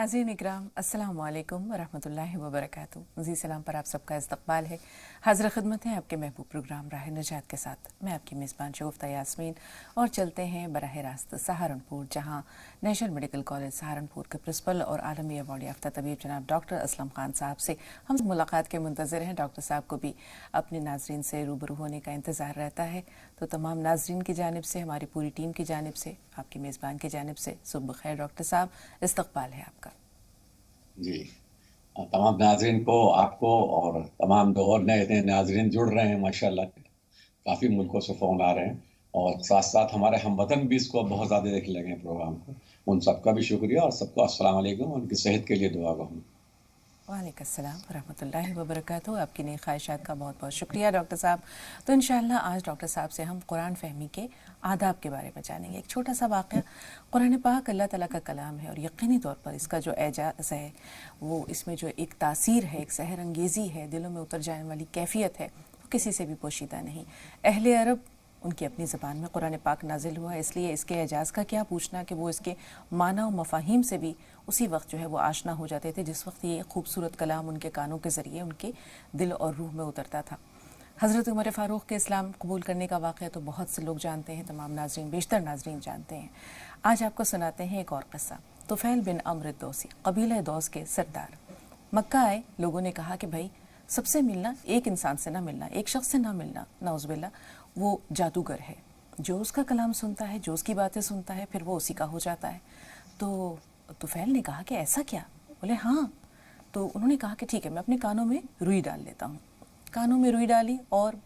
नाज़रीन इकराम, अस्सलाम वालेकुम वरहमतुल्लाहि वबरकातुहू। जी सलाम पर आप सबका इस्तकबाल है। हाज़िर खिदमत है आपके महबूब प्रोग्राम राह निजात के साथ। मैं आपकी मेज़बान शगुफ्ता यास्मीन और चलते हैं बराह रास्त सहारनपुर, जहां नेशनल मेडिकल कॉलेज सहारनपुर के प्रिंसिपल और आलमी अवार्ड याफ्ता तबीब जनाब डॉक्टर असलम खान साहब से हम मुलाकात के मुंतज़िर हैं। डॉक्टर साहब को भी अपने नाज़रीन से रूबरू होने का इंतज़ार रहता है। तो तमाम नाज़रीन की जानिब से, हमारी पूरी टीम की जानिब से, आपकी मेज़बान की जानिब से सुबह खैर डॉक्टर साहब, इस्तकबाल है आपका। जी। तमाम नाजरीन को, आपको और तमाम जो और नए नए नाजरीन जुड़ रहे हैं माशाल्लाह, काफ़ी मुल्कों से फ़ोन आ रहे हैं और साथ साथ हमारे हमवतन भी इसको बहुत ज़्यादा देख लगे हैं प्रोग्राम को। उन सबका भी शुक्रिया और सबको अस्सलाम वालेकुम, उनकी सेहत के लिए दुआ गो। वालेकुम अस्सलाम वरहमतुल्लाहि वबरकातुहू। आपकी नई ख्वाहिशात का बहुत बहुत शुक्रिया डॉक्टर साहब। तो इंशाअल्लाह आज डॉक्टर साहब से हम कुरान फहमी के आदाब के बारे में जानेंगे। एक छोटा सा वाक़या, कुरान पाक अल्लाह ताला का कलाम है और यकीनी तौर पर इसका जो एजाज़ है, वो इसमें जो एक तासीर है, एक सहर अंगेज़ी है, दिलों में उतर जाने वाली कैफियत है, वो किसी से भी पोशीदा नहीं। अहले अरब, उनकी अपनी ज़बान में कुरान पाक नाजिल हुआ, इसलिए इसके एजाज़ का क्या पूछना कि वो इसके माना और मफ़ाहीम से भी उसी वक्त जो है वो आशना हो जाते थे जिस वक्त ये खूबसूरत कलाम उनके कानों के ज़रिए उनके दिल और रूह में उतरता था। हज़रत उमर फ़ारूक के इस्लाम कबूल करने का वाक़या तो बहुत से लोग जानते हैं, तमाम नाज़रीन, बेशतर नाज़रीन जानते हैं। आज आपको सुनाते हैं एक और क़स्सा। तुफ़ैल बिन अम्र दौसी, कबीला दौस के सरदार, मक्का आए। लोगों ने कहा कि भाई सबसे मिलना, एक इंसान से ना मिलना, एक शख्स से ना मिलना, नाउज़ुबिल्लाह, वो जादूगर है। जो उसका कलाम सुनता है, जो उसकी बातें सुनता है, फिर वो उसी का हो जाता है। तो तुफ़ैल ने कहा कि ऐसा क्या? बोले हाँ। तो उन्होंने कहा कि ठीक है, मैं अपने कानों में रुई डाल लेता हूँ। कानों में रुई डाली और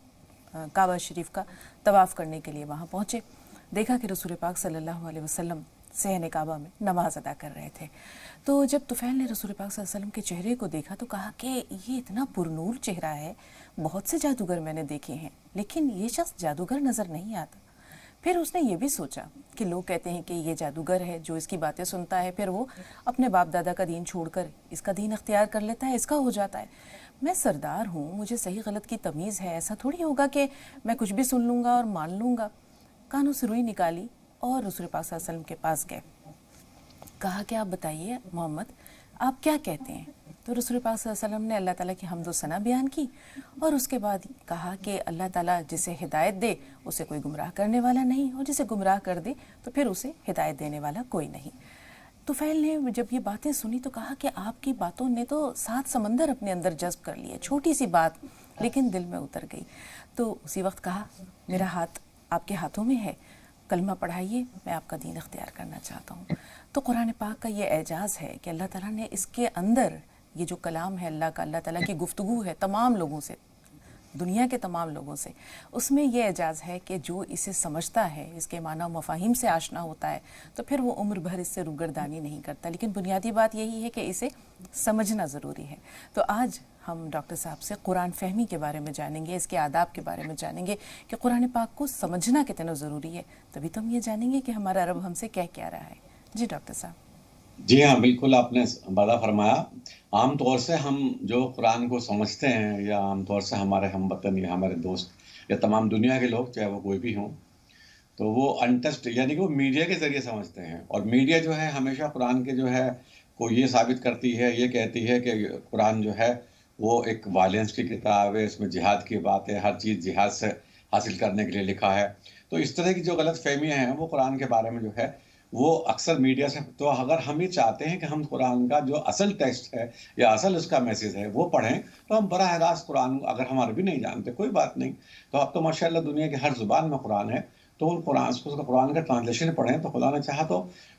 काबा शरीफ का तवाफ़ करने के लिए वहाँ पहुँचे। देखा कि रसूल पाक सल्लल्लाहु अलैहि वसल्लम सहन काबा में नमाज अदा कर रहे थे। तो जब तुफ़ैल ने रसूल पाक सल्लल्लाहु अलैहि वसल्लम के चेहरे को देखा तो कहा कि ये इतना पुरनूर चेहरा है, बहुत से जादूगर मैंने देखे हैं, लेकिन ये शख्स जादूगर नज़र नहीं आता। फिर उसने ये भी सोचा कि लोग कहते हैं कि ये जादूगर है, जो इसकी बातें सुनता है फिर वो अपने बाप दादा का दीन छोड़कर इसका दीन अख्तियार कर लेता है, इसका हो जाता है। मैं सरदार हूँ, मुझे सही गलत की तमीज़ है, ऐसा थोड़ी होगा कि मैं कुछ भी सुन लूँगा और मान लूँगा। कानों से रुई निकाली और रसूल पाक सल्लल्लाहु अलैहि वसल्लम के पास गए। कहा कि आप बताइए मोहम्मद, आप क्या कहते हैं? तो रसूल पाक सल्लल्लाहु अलैहि वसल्लम ने अल्लाह ताला की हम्द व सना बयान की और उसके बाद कहा कि अल्लाह ताला जिसे हिदायत दे उसे कोई गुमराह करने वाला नहीं, और जिसे गुमराह कर दे तो फिर उसे हिदायत देने वाला कोई नहीं। तुफ़ैल ने जब ये बातें सुनी तो कहा कि आपकी बातों ने तो 7 समंदर अपने अंदर जज्ब कर लिए। छोटी सी बात लेकिन दिल में उतर गई। तो उसी वक्त कहा, मेरा हाथ आपके हाथों में है, कलमा पढ़ाइए, मैं आपका दीन अख्तियार करना चाहता हूँ। तो कुरान पाक का ये एजाज़ है कि अल्लाह ताला ने इसके अंदर ये जो कलाम है अल्लाह का, अल्लाह ताला की गुफ्तगू है तमाम लोगों से, दुनिया के तमाम लोगों से, उसमें यह एजाज़ है कि जो इसे समझता है, इसके माना मफ़ाहीम से आशना होता है, तो फिर वो उम्र भर इससे रूगर्दानी नहीं करता। लेकिन बुनियादी बात यही है कि इसे समझना ज़रूरी है। तो आज हम डॉक्टर साहब से कुरान फहमी के बारे में जानेंगे, इसके आदाब के बारे में जानेंगे कि कुरान पाक को समझना कितना ज़रूरी है। तभी तो हम ये जानेंगे कि हमारा रब हमसे क्या कह रहा है। जी डॉक्टर साहब। जी हाँ, बिल्कुल आपने वादा फरमाया। आम तौर से हम जो कुरान को समझते हैं, या आम तौर से हमारे हमवतन या हमारे दोस्त या तमाम दुनिया के लोग, चाहे वो कोई भी हों, तो वो अनटच्ड यानी कि वो मीडिया के ज़रिए समझते हैं। और मीडिया जो है हमेशा कुरान के जो है को ये साबित करती है, ये कहती है कि कुरान जो है वो एक वायलेंस की किताब है, इसमें जिहाद की बात है, हर चीज़ जिहाद से हासिल करने के लिए लिखा है। तो इस तरह की जो गलत फहमियाँ हैं वो कुरान के बारे में जो है वो अक्सर मीडिया से, तो अगर हम ये चाहते हैं कि हम कुरान का जो असल टेक्स्ट है या असल उसका मैसेज है वो पढ़ें, तो हम बराह रास्त कुरान, अगर हमारे भी नहीं जानते कोई बात नहीं, तो अब तो माशाल्लाह दुनिया की हर ज़ुबान में कुरान है, तो कुरान उसका कुरान का ट्रांसलेशन पढ़ें तो खुदा ने चाहा तो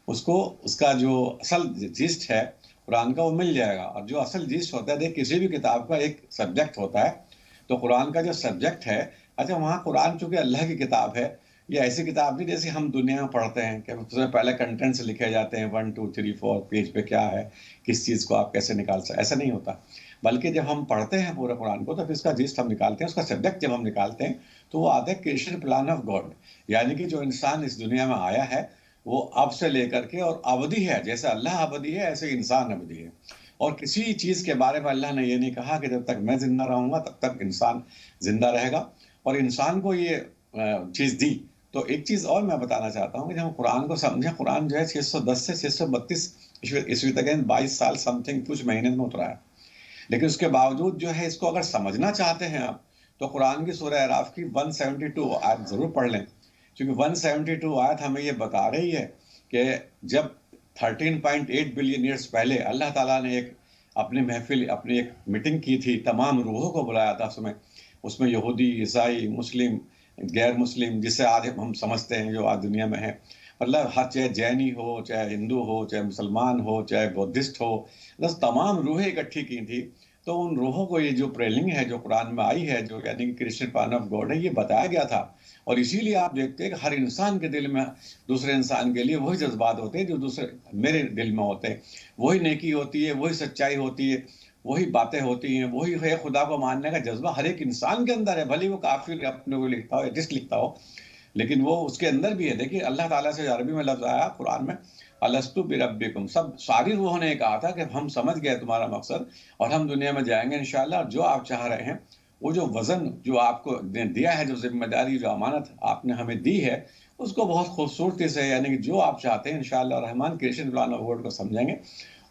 उसको उसका जो असल जिस्ट है कुरान का वो मिल जाएगा। और जो असल जिस्ट होता है, देख किसी भी किताब का एक सब्जेक्ट होता है, तो कुरान का जो सब्जेक्ट है, अच्छा वहाँ कुरान चूँकि अल्लाह की किताब है, ये ऐसी किताब नहीं जैसे हम दुनिया में पढ़ते हैं कि उसमें पहले कंटेंट्स लिखे जाते हैं 1 2 3 4 पेज पे क्या है, किस चीज़ को आप कैसे निकाल सकते, ऐसा नहीं होता। बल्कि जब हम पढ़ते हैं पूरे कुरान को तो फिर इसका जिस्ट हम निकालते हैं, उसका सब्जेक्ट जब हम निकालते हैं तो वो आता है क्रिएशन प्लान ऑफ गॉड, यानी कि जो इंसान इस दुनिया में आया है वो अब से लेकर के और अवधि है, जैसे अल्लाह अवधि है ऐसे इंसान अवधि है। और किसी चीज़ के बारे में अल्लाह ने ये नहीं कहा कि जब तक मैं जिंदा रहूंगा तब तक इंसान जिंदा रहेगा, और इंसान को ये चीज़ दी। तो एक चीज़ और मैं बताना चाहता हूँ कि जब हम कुरान को समझें, कुरान जो है 610 से 632 ईस्वी तक 22 साल समथिंग कुछ महीने में उतरा है। लेकिन उसके बावजूद जो है इसको अगर समझना चाहते हैं आप, तो कुरान की सूरह अराफ की 172 आयत जरूर पढ़ लें, क्योंकि 172 आयत हमें ये बता रही है कि जब 13.8 बिलियन ईयर्स पहले अल्लाह ताला ने एक अपनी महफिल, अपनी एक मीटिंग की थी, तमाम रूहों को बुलाया था उसमें। उसमें यहूदी, ईसाई, मुस्लिम, गैर मुस्लिम, जिसे आज हम समझते हैं जो आज दुनिया में है, मतलब हर, चाहे जैनी हो, चाहे हिंदू हो, चाहे मुसलमान हो, चाहे बौद्धिस्ट हो, बस तमाम रूहें इकट्ठी की थी। तो उन रूहों को ये जो प्रेलिंग है जो कुरान में आई है, जो यानी कि क्रिश्चियन प्लान ऑफ गॉड है, ये बताया गया था। और इसीलिए आप देखते हैं कि हर इंसान के दिल में दूसरे इंसान के लिए वही जज्बात होते हैं जो दूसरे मेरे दिल में होते हैं। वही नेकी होती है, वही सच्चाई होती है, वही बातें होती हैं, वही है खुदा को मानने का जज्बा हर एक इंसान के अंदर है, भले वो काफिर अपने को लिखता हो, एथिस्ट लिखता हो, लेकिन वो उसके अंदर भी है। देखिए अल्लाह ताला से अरबी में लफ्ज आया कुरान में, अलस्तु बिरब्बिकुम, सब सारी रूहों ने कहा था कि हम समझ गए तुम्हारा मकसद और हम दुनिया में जाएंगे इंशाल्लाह, और जो आप चाह रहे हैं, वो जो वजन जो आपको दिया है, जो जिम्मेदारी, जो अमानत आपने हमें दी है, उसको बहुत खूबसूरती से, यानी कि जो आप चाहते हैं इंशाल्लाह Rahman creation plan of God को समझेंगे।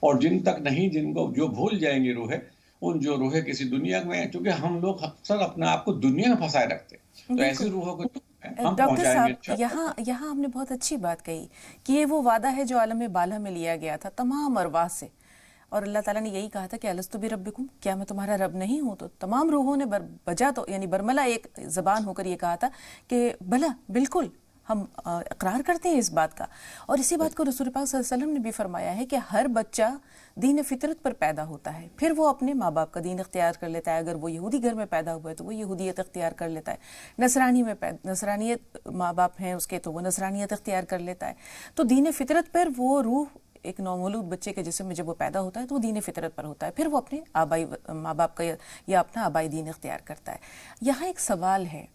और जिन तक नहीं, जिनको जो भूल जाएंगी रूहें, उन जो रूहें किसी दुनिया में, क्योंकि हम लोग अक्सर अपने आप को दुनिया में फंसाए रखते हैं, तो ऐसी रूहों को हम डॉक्टर पहुंचाएंगे साहब, यहाँ यहाँ आपने बहुत अच्छी बात कही कि ये वो वादा है जो आलम बाला में लिया गया था तमाम अरवाह से, और अल्लाह ताला ने यही कहा था कि अलस्तु भी रब्बिकुम, क्या मैं तुम्हारा रब नहीं हूँ? तो तमाम रूहों ने बजा तो यानी बरमला एक जबान होकर ये कहा था कि भला बिल्कुल हम इकरार करते हैं इस बात का। और इसी बात को रसूल पाक सल्लल्लाहु अलैहि वसल्लम ने भी फरमाया है कि हर बच्चा दीन फितरत पर पैदा होता है, फिर वो अपने माँ बाप का दीन इख्तियार कर लेता है। अगर वो यहूदी घर में पैदा हुआ है तो वो यहूदियत इख्तियार कर लेता है, नसरानियत माँ बाप हैं उसके तो वो नसरानियत इख्तियार कर लेता है। तो दीन फितरत पर वो रूह एक नौमौलूद बच्चे के जिस्म में जब वो पैदा होता है तो वो दीन फितरत पर होता है, फिर वो अपने आबाई माँ बाप का या अपना आबाई दीन इख्तियार करता है। यहाँ एक सवाल है,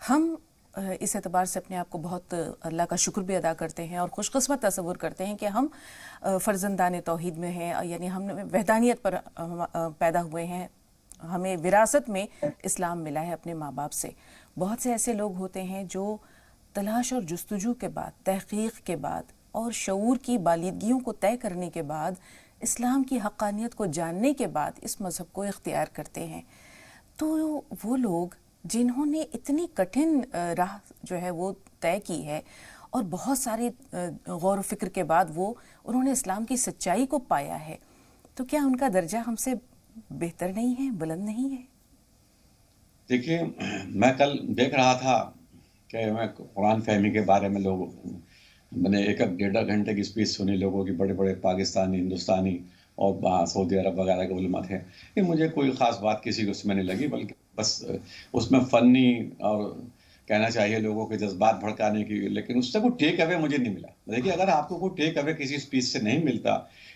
हम इस एतबार से अपने आप को बहुत अल्लाह का शुक्र भी अदा करते हैं और खुशकिस्मत तस्वुर करते हैं कि हम फ़र्जंदान तौहीद में हैं, यानी हम वहदानियत पर पैदा हुए हैं, हमें विरासत में इस्लाम मिला है अपने माँ बाप से। बहुत से ऐसे लोग होते हैं जो तलाश और जुस्तजू के बाद, तहक़ीक़ के बाद और शऊर की बालिदगियों को तय करने के बाद, इस्लाम की हक़ानियत को जानने के बाद इस मज़हब को इख्तियार करते हैं। तो वो लोग जिन्होंने इतनी कठिन राह जो है वो तय की है और बहुत सारे गौर व फिक्र के बाद वो उन्होंने इस्लाम की सच्चाई को पाया है, तो क्या उनका दर्जा हमसे बेहतर नहीं है, बुलंद नहीं है? देखिए, मैं कल देख रहा था कि मैं कुरान फहमी के बारे में मैंने एक 1.5 घंटे की स्पीच सुनी लोगों की, बड़े बड़े पाकिस्तानी, हिंदुस्तानी और सऊदी अरब वगैरह के उलमा थे। ये मुझे कोई ख़ास बात किसी को उसमें नहीं लगी, बल्कि बस उसमें फ़नी और कहना चाहिए लोगों के जज्बात भड़काने की, लेकिन उससे कोई टेक अवे मुझे नहीं मिला। देखिए, अगर आपको कोई टेक अवे किसी स्पीच से नहीं मिलता,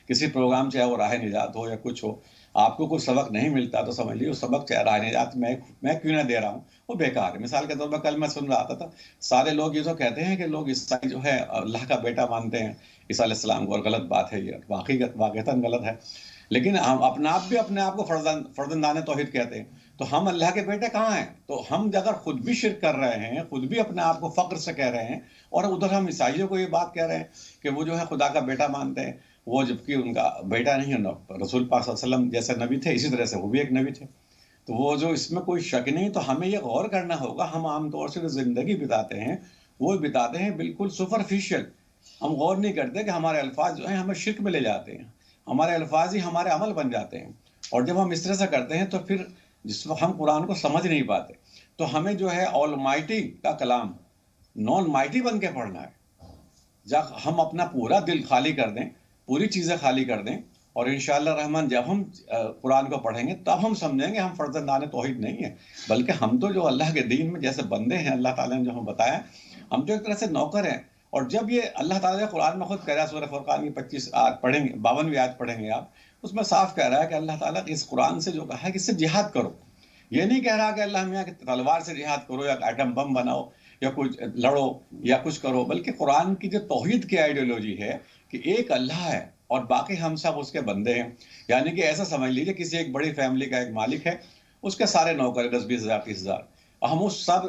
किसी प्रोग्राम चाहे वो राह निजात हो या कुछ हो, आपको कोई सबक नहीं मिलता, तो समझ लीजिए सबक चाहे राह निजात मैं क्यों ना दे रहा हूँ, वो बेकार है। मिसाल के तौर पर कल मैं सुन रहा था सारे लोग ये तो कहते हैं कि लोग ईसाई जो है अल्लाह का बेटा मानते हैं ईसा अलैहिस्सलाम को, और गलत बात है ये, वाकईतन गलत है। लेकिन हम अपने आप को फर्जंदाने तौहीद कहते हैं, तो हम अल्लाह के बेटे कहाँ हैं? तो हम अगर खुद भी शिरक कर रहे हैं, खुद भी अपने आप को फख्र से कह रहे हैं, और उधर हम ईसाइयों को ये बात कह रहे हैं कि वो जो है खुदा का बेटा मानते हैं, वो जबकि उनका बेटा नहीं है। रसूल पाक सल्लल्लाहु अलैहि वसल्लम जैसे नबी थे, इसी तरह से वो भी एक नबी थे। तो वो जो, इसमें कोई शक नहीं। तो हमें ये गौर करना होगा, हम आमतौर से जो ज़िंदगी बिताते हैं वो बिताते हैं बिल्कुल सुपरफिशियल। हम गौर नहीं करते कि हमारे अल्फाज जो हैं हमें शिरक में ले जाते हैं, हमारे अल्फाज ही हमारे अमल बन जाते हैं। और जब हम इस तरह से करते हैं तो फिर जिस वक्त हम कुरान को समझ नहीं पाते, तो हमें जो है ऑलमाइटी का कलाम नॉन माइटी बन के पढ़ना है। जब हम अपना पूरा दिल खाली कर दें, पूरी चीज़ें खाली कर दें, और इंशाअल्लाह रहमान जब हम कुरान को पढ़ेंगे तब हम समझेंगे हम फर्जंदाने तौहीद नहीं है, बल्कि हम तो जो अल्लाह के दीन में जैसे बंदे हैं, अल्लाह ताला ने जो हमें बताया, हम तो एक तरह से नौकर हैं। और जब ये अल्लाह ताला ने कुरान में खुद कह रहा है, सूरह फुरकान की 25 आयत पढ़ेंगे, 52वीं आयत पढ़ेंगे आप, उसमें साफ कह रहा है कि अल्लाह ताला इस कुरान से जो कहा है कि इससे जिहाद करो। ये नहीं कह रहा कि अल्लाह मियाँ की तलवार से जिहाद करो या एटम बम बनाओ या कुछ लड़ो या कुछ करो, बल्कि कुरान की जो तौहीद की आइडियोलॉजी है कि एक अल्लाह है और बाकी हम सब उसके बंदे हैं। यानी कि ऐसा समझ लीजिए किसी एक बड़ी फैमिली का एक मालिक है, उसके सारे नौकर 10-20 हज़ार 30 हज़ार, और हम उस सब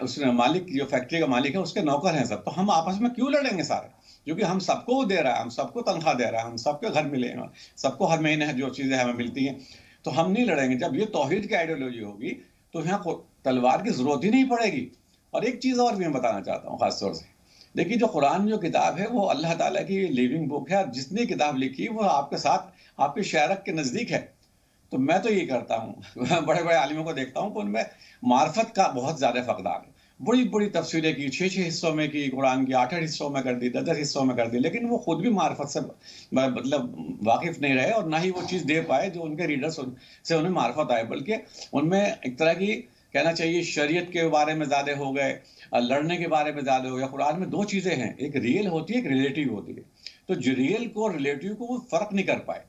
उस मालिक जो फैक्ट्री का मालिक है उसके नौकर हैं सब, तो हम आपस में क्यों लड़ेंगे सारे? क्योंकि हम सबको वो दे रहा है, हम सबको तनख्वाह दे रहा है, हम सबके घर मिले हैं, सबको हर महीने जो चीज़ें हमें मिलती हैं, तो हम नहीं लड़ेंगे। जब ये तौहीद की आइडियोलॉजी होगी तो यहाँ को तलवार की ज़रूरत ही नहीं पड़ेगी। और एक चीज़ और भी मैं बताना चाहता हूँ ख़ास तौर से, देखिए जो कुरान जो किताब है वो अल्लाह ताला की लिविंग बुक है। जिसने किताब लिखी वो आपके साथ, आपके शायरक के नज़दीक है। तो मैं तो ये करता हूँ बड़े-बड़े आलिमों को देखता हूँ कि उनमें मार्फत का बहुत ज़्यादा फ़क़दान है। बड़ी-बड़ी तफ़सीरें की, 6-6 हिस्सों में की, कुरान की 8-8 हिस्सों में कर दी, 10-10 हिस्सों में कर दी, लेकिन वो खुद भी मार्फत से मतलब वाकिफ़ नहीं रहे और ना ही वो चीज़ दे पाए जो उनके रीडर्स से उन्हें मार्फत आए, बल्कि उनमें एक तरह की कहना चाहिए शरीयत के बारे में ज़्यादा हो गए, लड़ने के बारे में ज़्यादा हो गया। कुरान में 2 चीज़ें हैं, एक रियल होती है, एक रिलेटिव होती है। तो जो रियल को और रिलेटिव को वो फ़र्क नहीं कर पाए।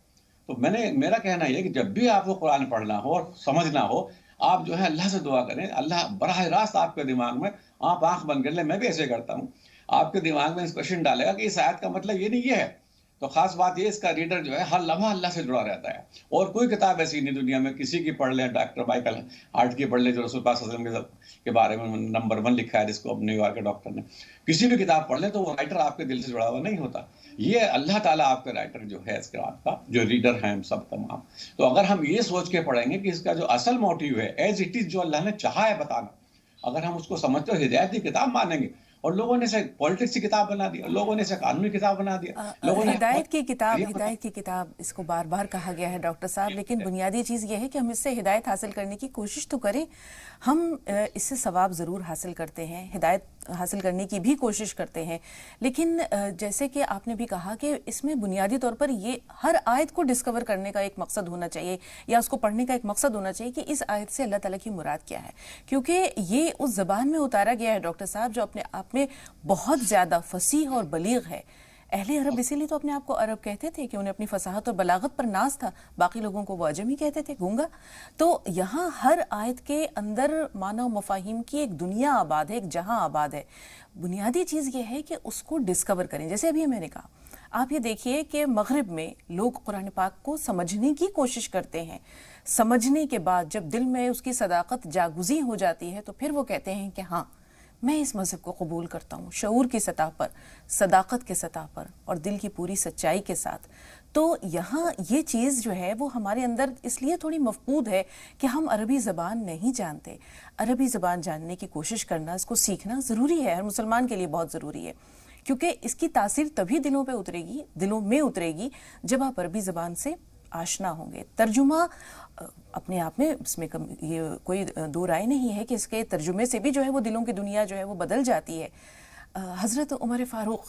तो मेरा कहना ये है कि जब भी आपको कुरान पढ़ना हो और समझना हो, आप जो है अल्लाह से दुआ करें। अल्लाह बराह रास्त आपके दिमाग में, आप आँख बंद कर लें, मैं भी ऐसे करता हूँ। आपके दिमाग में इस क्वेश्चन डालेगा कि इस आयत का मतलब ये नहीं ये है। तो ख़ास बात ये, इसका रीडर जो है हर लम्हा अल्लाह से जुड़ा रहता है। और कोई किताब ऐसी नहीं दुनिया में, किसी की पढ़ लें, डॉक्टर माइकल हार्ट की पढ़ लें जो रसूल पाक सल्लल्लाहु अलैहि वसल्लम के बारे में नंबर 1 लिखा है, जिसको अब न्यूयॉर्क के डॉक्टर ने। किसी भी किताब पढ़ लें तो वो राइटर आपके दिल से जुड़ा हुआ नहीं होता। ये अल्लाह ताला आपके राइटर जो है इस किताब का, जो रीडर हैं हम सब तमाम। तो अगर हम ये सोच के पढ़ेंगे कि इसका जो असल मोटिव है एज़ इट इज़, जो अल्लाह ने चाहा है बताना, अगर हम उसको समझते हो हिदायत की किताब मानेंगे। और लोगों ने इसे पॉलिटिक्स की किताब बना दिया, लोगों ने इसे कानूनी किताब बना दिया, लोगों ने हिदायत की किताब इसको बार बार कहा गया है डॉक्टर साहब, लेकिन बुनियादी चीज़ ये है कि हम इससे हिदायत हासिल करने की कोशिश तो करें। हम इससे सवाब ज़रूर हासिल करते हैं, हिदायत हासिल करने की भी कोशिश करते हैं, लेकिन जैसे कि आपने भी कहा कि इसमें बुनियादी तौर पर ये हर आयत को डिस्कवर करने का एक मकसद होना चाहिए, या उसको पढ़ने का एक मकसद होना चाहिए कि इस आयत से अल्लाह ताला की मुराद क्या है, क्योंकि ये उस ज़बान में उतारा गया है डॉक्टर साहब जो अपने आप में बहुत ज़्यादा फसीह और बलीग है। अहले अरब इसीलिए तो अपने आप को अरब कहते थे कि उन्हें अपनी फसाहत और बलागत पर नाज था, बाकी लोगों को वो अजमी कहते थे, गूंगा। तो यहाँ हर आयत के अंदर मानव मफाहिम की एक दुनिया आबाद है, एक जहां आबाद है। बुनियादी चीज़ ये है कि उसको डिस्कवर करें। जैसे अभी मैंने कहा, आप ये देखिए कि मगरिब में लोग कुरान पाक को समझने की कोशिश करते हैं, समझने के बाद जब दिल में उसकी सदाकत जागुज़ी हो जाती है तो फिर वो कहते हैं कि हाँ, मैं इस मज़हब को कबूल करता हूँ, शऊर की सतह पर, सदाकत के सतह पर और दिल की पूरी सच्चाई के साथ। तो यहाँ ये चीज़ जो है वो हमारे अंदर इसलिए थोड़ी मफकूद है कि हम अरबी ज़बान नहीं जानते। अरबी ज़बान जानने की कोशिश करना, इसको सीखना ज़रूरी है, हर मुसलमान के लिए बहुत ज़रूरी है, क्योंकि इसकी तासीर तभी दिलों में उतरेगी जब आप अरबी ज़बान से आशना होंगे। तर्जुमा अपने आप में इसमें ये कोई दो राय नहीं है कि इसके तर्जुमे से भी जो है वो दिलों की दुनिया जो है वो बदल जाती है। हज़रत उमर फ़ारूक,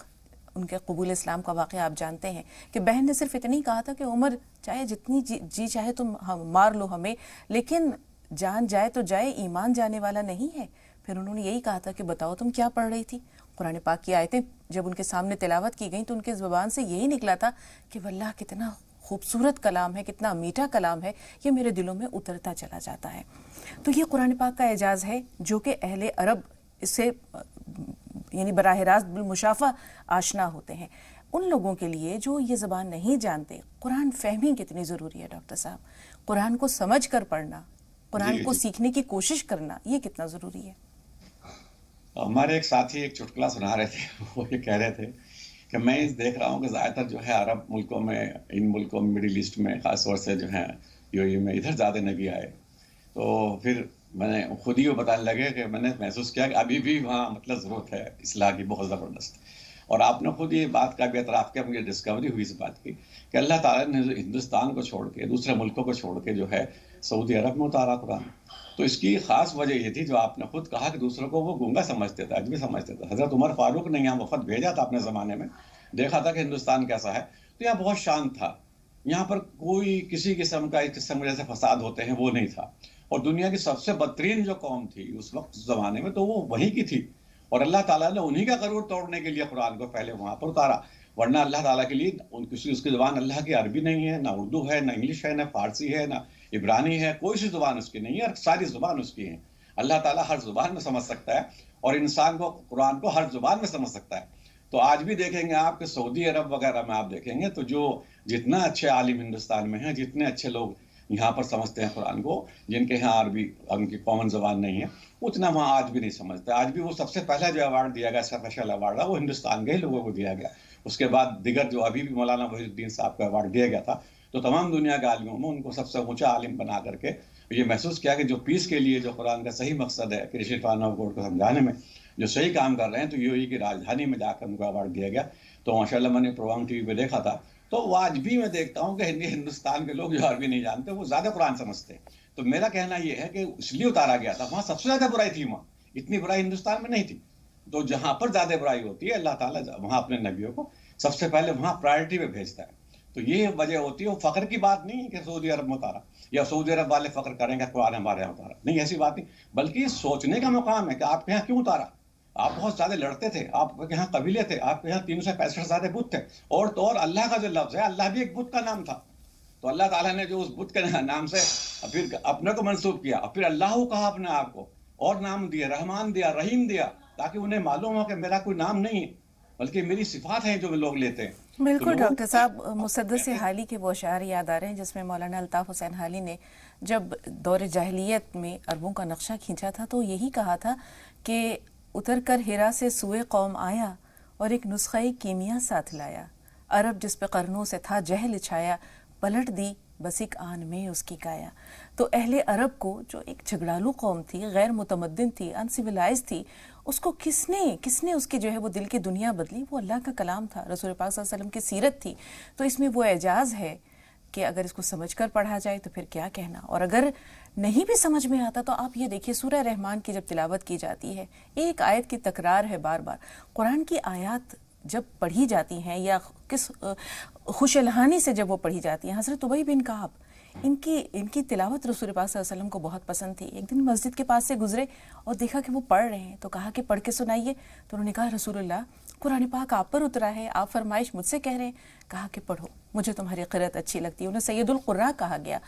उनके कबूल इस्लाम का वाक़या आप जानते हैं कि बहन ने सिर्फ इतनी कहा था कि उमर, चाहे जितनी जी चाहे तुम मार लो हमें, लेकिन जान जाए तो जाए, ईमान जाने वाला नहीं है। फिर उन्होंने यही कहा था कि बताओ तुम क्या पढ़ रही थी। कुरान पाक की आयतें जब उनके सामने तिलावत की गई तो उनके ज़ुबान से यही निकला था कि वल्लाह कितना खूबसूरत कलाम है, कितना मीठा कलाम है, ये मेरे दिलों में उतरता चला जाता है। तो ये कुरान पाक का एजाज़ है जो कि अहले अरब इससे यानी बराह रास्त बिलमुशाफा आशना होते हैं। उन लोगों के लिए जो ये ज़बान नहीं जानते, कुरान फहमी कितनी ज़रूरी है डॉक्टर साहब। कुरान को समझ कर पढ़ना, कुरान को सीखने की कोशिश करना, ये कितना ज़रूरी है। हमारे एक साथी एक चुटकुला सुना रहे थे, वो ये कह रहे थे कि मैं देख रहा हूँ कि ज़्यादातर जो है अरब मुल्कों में, इन मुल्कों में, मिडिल ईस्ट में ख़ास तौर से जो है यूएई में, इधर ज़्यादा नबी आए। तो फिर मैंने खुद ही वो बताने लगे कि मैंने महसूस किया कि अभी भी वहाँ मतलब ज़रूरत है इस्लाह की बहुत ज़बरदस्त। और आपने खुद ये बात का भी एतराफ़ किया, मुझे डिस्कवरी हुई इस बात की कि अल्लाह ताला ने हिंदुस्तान को छोड़ के, दूसरे मुल्कों को छोड़ के जो है सऊदी अरब में उतारा कुरान। तो इसकी ख़ास वजह ये थी जो आपने खुद कहा कि दूसरों को वो गूंगा समझते थे, अजनबी समझते थे। हज़रत उमर फ़ारूक ने यहाँ वफ़द भेजा था अपने ज़माने में, देखा था कि हिंदुस्तान कैसा है, तो यहाँ बहुत शांत था। यहाँ पर कोई किसी किस्म का, इस किस्म के जैसे फसाद होते हैं वो नहीं था। और दुनिया की सबसे बदतरीन जो कौम थी उस वक्त ज़माने में, तो वो वहीं की थी। और अल्लाह ताला ने उन्हीं का गरूर तोड़ने के लिए कुरान को पहले वहाँ पर उतारा। वरना अल्लाह ताला के लिए किसी, उसकी ज़ुबान अल्लाह की अरबी नहीं है, ना उर्दू है, ना इंग्लिश है, ना फ़ारसी है, ना इब्रानी है, कोई सी ज़ुबान उसकी नहीं है, सारी ज़ुबान उसकी है। अल्लाह ताला हर ज़ुबान में समझ सकता है और इंसान को, कुरान को हर ज़ुबान में समझ सकता है। तो आज भी देखेंगे आप कि सऊदी अरब वगैरह में आप देखेंगे तो जो जितना अच्छे आलिम हिंदुस्तान में हैं, जितने अच्छे लोग यहाँ पर समझते हैं कुरान को, जिनके यहाँ अरबी उनकी कॉमन ज़बान नहीं है, उतना वहाँ आज भी नहीं समझते। आज भी वो सबसे पहला जो अवार्ड दिया गया, स्पेशल अवार्ड है, वो हिंदुस्तान के ही लोगों को दिया गया। उसके बाद दिगर जो अभी भी मौलाना वहीदुद्दीन साहब को अवार्ड दिया गया था, तो तमाम दुनिया के आलिमों में उनको सबसे ऊंचा आलिम बना करके ये महसूस किया कि जो पीस के लिए जो कुरान का सही मकसद है कि ऋषि फानव को समझाने में जो सही काम कर रहे हैं, तो यूएई की राजधानी में जाकर उनको अवार्ड दिया गया। तो माशाल्लाह मैंने प्रोग्राम टीवी पे देखा था, तो वो आज भी मैं देखता हूँ कि हिंदुस्तान के लोग जो अरबी नहीं जानते वो ज्यादा कुरान समझते हैं। तो मेरा कहना ये है कि इसलिए उतारा गया था, वहां सबसे ज्यादा बुराई थी, वहां इतनी बुराई हिंदुस्तान में नहीं थी। तो जहां पर ज्यादा बुराई होती है, अल्लाह ताला वहां अपने नबियों को सबसे पहले वहां प्रायोरिटी पे भेजता है। तो ये वजह होती है, वो फख्र की बात नहीं है कि सऊदी अरब में उतारा या सऊदी अरब वाले फख्र करेंगे कुरान हमारे यहाँ उतारा, नहीं, ऐसी बात नहीं। बल्कि सोचने का मुकाम है कि आपके यहाँ क्यों उतारा। आप बहुत ज्यादा लड़ते थे, आपके यहाँ कबीले थे, आपके यहाँ 365 ज्यादा बुत थे, और तो और अल्लाह का जो लफ्ज है, अल्लाह भी एक बुत का नाम था। तो अल्लाह ताला ने जो उस बुत के नाम से फिर अपने को मंसूब किया, और फिर अल्लाह कहा अपने आप को, और नाम दिया, रहमान दिया, रहीम दिया, ताकि उन्हें मालूम हो कि मेरा कोई नाम नहीं है बल्कि मेरी सिफात है जो लोग लेते हैं। बिल्कुल तो डॉक्टर साहब, मुसद्दस हाली के वो अशार याद आ रहे हैं जिसमें मौलाना अल्ताफ हुसैन हाली ने जब दौर जाहिलियत में अरबों का नक्शा खींचा था तो यही कहा था कि उतर कर हिरा से सुए कौम आया और एक नुस्खा कीमिया साथ लाया, अरब जिस पे करनों से था जहल छाया, पलट दी बस एक आन में उसकी काया। तो अहले अरब को, जो एक झगड़ालू कौम थी, गैर मुतमद्दिन थी, अनसिविलाइज थी, उसको किसने उसकी जो है वो दिल की दुनिया बदली? वो अल्लाह का कलाम था, रसूल पाक सल्लल्लाहु अलैहि वसल्लम की सीरत थी। तो इसमें वो एजाज़ है कि अगर इसको समझकर पढ़ा जाए तो फिर क्या कहना, और अगर नहीं भी समझ में आता तो आप ये देखिए, सूरह रहमान की जब तिलावत की जाती है, एक आयत की तकरार है बार बार। कुरान की आयत जब पढ़ी जाती हैं या किस खुशलहानी से जब वो पढ़ी जाती हैं, हज़रत उबई बिन काब, इनकी तिलावत रसूल पाक सल्लल्लाहु अलैहि वसल्लम को बहुत पसंद थी। एक दिन मस्जिद के पास से गुजरे और देखा कि वो पढ़ रहे हैं, तो कहा कि पढ़ के सुनाइए। तो उन्होंने कहा रसूलुल्लाह, कुरान पाक आप पर उतरा है, आप फरमाइश मुझसे कह रहे हैं। कहा कि पढ़ो, मुझे तुम्हारी क़िरात अच्छी लगती है। उन्हें सैयदुल क़ुर्रा कहा गया।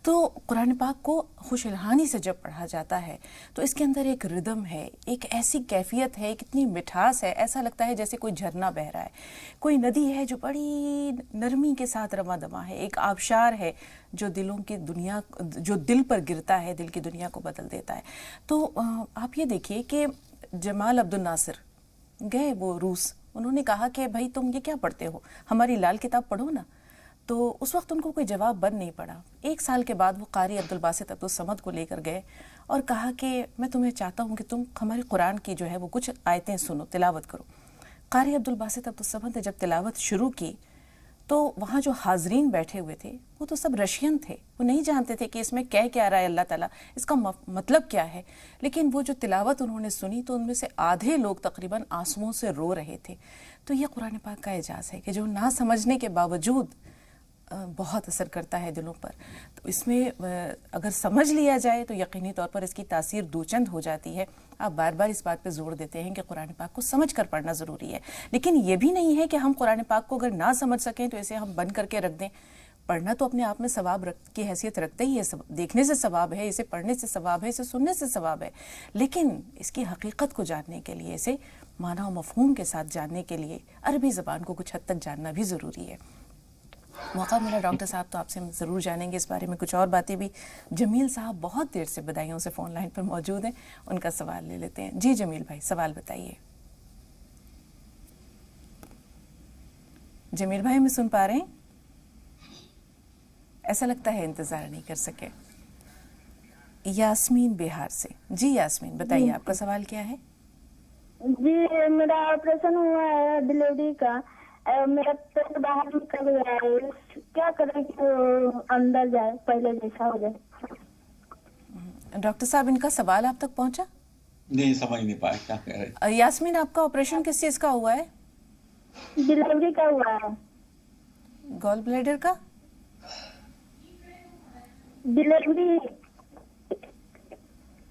तो कुरान पाक को खुशलहानी से जब पढ़ा जाता है तो इसके अंदर एक रिदम है, एक ऐसी कैफियत है, कितनी मिठास है, ऐसा लगता है जैसे कोई झरना बह रहा है, कोई नदी है जो बड़ी नरमी के साथ रवा दमा है, एक आबशार है जो दिलों की दुनिया, जो दिल पर गिरता है, दिल की दुनिया को बदल देता है। तो आप ये देखिए कि जमाल अब्दुल नासिर गए वो रूस, उन्होंने कहा कि भाई तुम ये क्या पढ़ते हो, हमारी लाल किताब पढ़ो ना। तो उस वक्त उनको कोई जवाब बन नहीं पड़ा। एक साल के बाद वो कारी अब्दुल बासित अब्दुल समद को लेकर गए और कहा कि मैं तुम्हें चाहता हूँ कि तुम हमारे कुरान की जो है वो कुछ आयतें सुनो, तिलावत करो। कारी अब्दुल बासित अब्दुल समद ने जब तिलावत शुरू की तो वहाँ जो हाजरीन बैठे हुए थे वो तो सब रशियन थे, वो नहीं जानते थे कि इसमें कह क्या रहा है अल्लाह ताला, इसका मतलब क्या है। लेकिन वो जो तिलावत उन्होंने सुनी तो उनमें से आधे लोग तकरीबन आंसुओं से रो रहे थे। तो ये कुरान पाक का एजाज़ है कि जो ना समझने के बावजूद बहुत असर करता है दिलों पर। तो इसमें अगर समझ लिया जाए तो यकीनी तौर पर इसकी तासीर दूचंद हो जाती है। आप बार बार इस बात पे जोर देते हैं कि कुरान पाक को समझ कर पढ़ना ज़रूरी है, लेकिन ये भी नहीं है कि हम कुरान पाक को अगर ना समझ सकें तो इसे हम बंद करके रख दें। पढ़ना तो अपने आप में सवाब की हैसियत रखता ही है, देखने से सवाब है, इसे पढ़ने से सवाब है, इसे सुनने से सवाब है, लेकिन इसकी हकीकत को जानने के लिए, इसे माना और मफहूम के साथ जानने के लिए अरबी ज़बान को कुछ हद तक जानना भी ज़रूरी है। मौका मिला डॉक्टर साहब तो आपसे हम ज़रूर जानेंगे इस बारे में कुछ और बातें भी। जमील साहब बहुत देर से बधाइयों से फ़ोन लाइन पर मौजूद हैं, उनका सवाल ले लेते हैं। जी जमील भाई, सवाल बताइए। जमील भाई, हमें सुन पा रहे हैं? ऐसा लगता है इंतज़ार नहीं कर सके। यास्मीन बिहार से। जी यास्मीन, बताइए आपका सवाल क्या है? जी, मेरा ऑपरेशन हुआ है डिलीवरी का, मेरा पेट बाहर निकल गया है, क्या करें कि अंदर जाए, पहले जैसा हो जाए। डॉक्टर साहब, इनका सवाल आप तक पहुंचा? नहीं, समझ नहीं पाया क्या कह रहे। यास्मीन, आपका ऑपरेशन किस चीज का हुआ है? डिलीवरी का हुआ है। गॉल ब्लैडर का? डिलीवरी,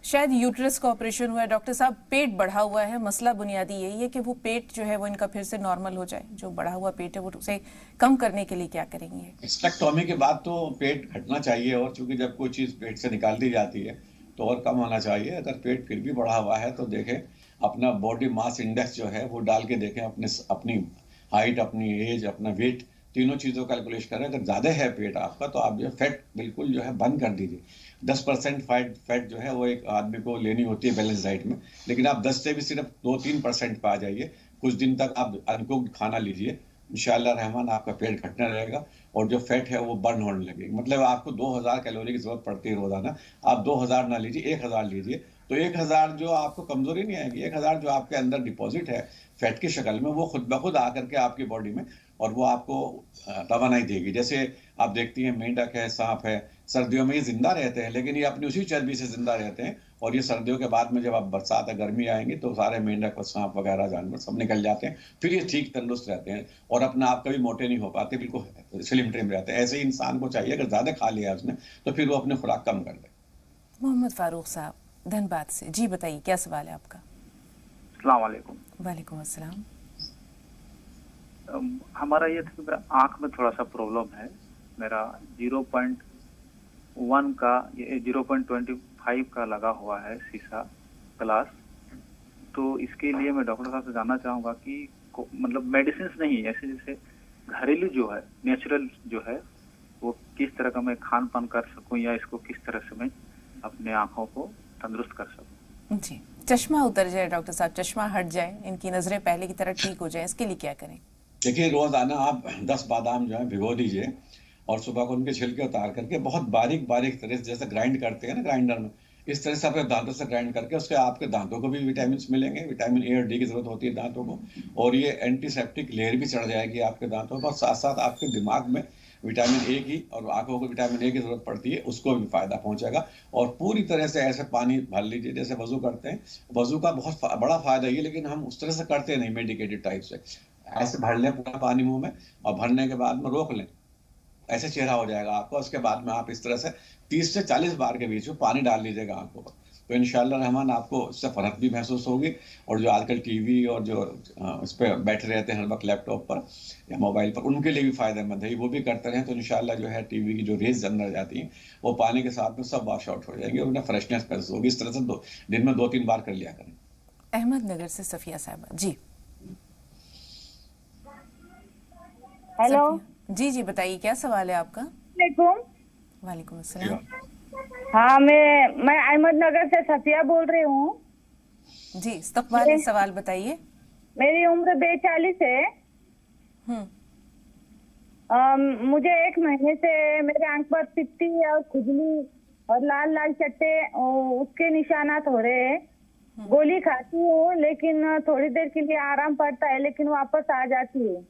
शायद यूट्रस का ऑपरेशन हुआ है। डॉक्टर साहब, पेट बढ़ा हुआ है, मसला बुनियादी यही है कि वो पेट जो है वो इनका फिर से नॉर्मल हो जाए। जो बढ़ा हुआ पेट है वो उसे कम करने के लिए क्या करेंगे? हिस्टेक्टोमी के बाद तो पेट घटना चाहिए, और चूंकि जब कोई चीज़ पेट से निकाल दी जाती है तो और कम होना चाहिए। अगर पेट फिर भी बढ़ा हुआ है तो देखें, अपना बॉडी मास इंडेक्स जो है वो डाल के देखें, अपनी हाइट, अपनी एज, अपना वेट, तीनों चीज़ों का कैलकुलेशन करें। अगर ज़्यादा है पेट आपका तो आप जो फैट बिल्कुल जो है बंद कर दीजिए। 10% फैट जो है वो एक आदमी को लेनी होती है बैलेंस डाइट में, लेकिन आप 10 से भी सिर्फ 2-3% पे आ जाइए। कुछ दिन तक आप अनकुक्ड खाना लीजिए, इंशाल्लाह रहमान आपका पेट घटने रहेगा और जो फैट है वो बर्न होने लगेगी। मतलब आपको 2000 कैलोरी की जरूरत पड़ती है रोजाना, आप 2000 ना लीजिए, 1000 लीजिए, तो 1000 जो आपको कमजोरी नहीं आएगी, 1000 जो आपके अंदर डिपॉजिट है फैट की शक्ल में, वो खुद ब खुद आकर के आपकी बॉडी में और वो आपको तवानाई देगी। जैसे आप देखती हैं मेंढक है, सांप है, सर्दियों में ये जिंदा रहते हैं, लेकिन ये अपनी उसी चर्बी से जिंदा रहते हैं, और ये सर्दियों के बाद में जब आप बरसात या गर्मी आएंगी तो सारे मेंढक और सांप वगैरह जानवर सब निकल जाते हैं, फिर ये ठीक तंदुरुस्त रहते हैं और अपना आप कभी मोटे नहीं हो पाते, बिल्कुल स्लिम ट्रिम रहते हैं। ऐसे ही इंसान को चाहिए अगर ज्यादा खा लिया उसने तो फिर वो अपनी खुराक कम कर दे। मोहम्मद फारूक साहब धनबाद से, जी बताइए क्या सवाल है आपका। अस्सलाम वालेकुम। वालेकुम अस्सलाम। हमारा ये था कि मेरा आंख में थोड़ा सा प्रॉब्लम है। मेरा 0.1 का, ये 0.25 का लगा हुआ है शीशा ग्लास। तो इसके लिए मैं डॉक्टर साहब से जानना चाहूँगा कि मतलब मेडिसिन नहीं, ऐसे जैसे घरेलू जो है, नेचुरल जो है, वो किस तरह का मैं खान पान कर सकूँ या इसको किस तरह से मैं अपने आँखों को तंदुरुस्त कर सकूँ। जी, चश्मा उतर जाए डॉक्टर साहब, चश्मा हट जाए, इनकी नजरें पहले की तरह ठीक हो जाए, इसके लिए क्या करें। देखिए रोजाना आप 10 बादाम जो है भिगो दीजिए और सुबह को उनके छिलके उतार करके बहुत बारीक बारीक तरह से, जैसे ग्राइंड करते हैं ना ग्राइंडर में, इस तरह से अपने दांतों से ग्राइंड करके उसके आपके दांतों को भी विटामिन मिलेंगे। विटामिन ए और डी की जरूरत होती है दांतों को, और ये एंटीसेप्टिक लेयर भी चढ़ जाएगी आपके दांतों पर। साथ साथ आपके दिमाग में विटामिन ए की और आंखों को विटामिन ए की जरूरत पड़ती है, उसको भी फायदा पहुंचेगा। और पूरी तरह से ऐसे पानी भर लीजिए जैसे वजू करते हैं। वजू का बहुत बड़ा फायदा ये, लेकिन हम उस तरह से करते नहीं मेडिकेटेड टाइप से। ऐसे भर लें पूरा पानी मुंह में और भरने के बाद में रोक लें, ऐसे चेहरा हो जाएगा आपका। उसके बाद में आप इस तरह से 30 से 40 बार के बीच में पानी डाल लीजिएगा आंखों पर, तो इंशाअल्लाह रहमान आपको इससे फर्क भी महसूस होगी। और जो आजकल टीवी और जो इस पर बैठे रहते हैं हर वक्त लैपटॉप पर या मोबाइल पर, उनके लिए भी फायदेमंद है, वो भी करते रहें तो इंशाअल्लाह जो है टीवी की जो रेज अंदर जाती हैं वो पानी के साथ में सब वॉश आउट हो जाएंगे, उन्हें फ्रेशनेस महसूस होगी। इस तरह से दिन में 2-3 बार कर लिया करें। अहमदनगर से सफिया साहब, जी हेलो जी जी बताइए क्या सवाल है आपका। वालेकुम। वालेकुम अस्सलाम। हाँ, मैं अहमदनगर से सफिया बोल रही हूँ। जी इस्तकबाल, सवाल बताइए। मेरी उम्र 42 है। मुझे 1 महीने से मेरे आंख पर पित्ती और खुजली और लाल लाल चट्टे उसके निशानात हो रहे हैं। गोली खाती हूँ लेकिन थोड़ी देर के लिए आराम पड़ता है, लेकिन वापस आ जाती है।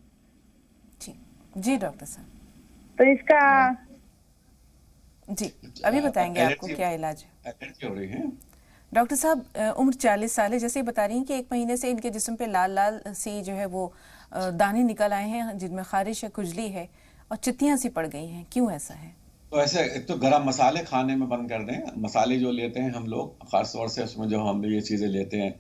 जी डॉक्टर साहब, तो इसका जी अभी बताएंगे आपको क्या इलाज है। एलर्जी हो रही है डॉक्टर साहब, उम्र 40 साल है, जैसे ही बता रही हैं कि 1 महीने से इनके जिस्म पे लाल लाल सी जो है वो दाने निकल आए हैं जिनमें खारिश है, खुजली है और चित्तियां सी पड़ गई हैं, क्यों ऐसा है। तो ऐसे एक तो गरम मसाले खाने में बंद कर दें। मसाले जो लेते हैं हम लोग खास तौर से, उसमें जो हम ये चीज़ें लेते हैं,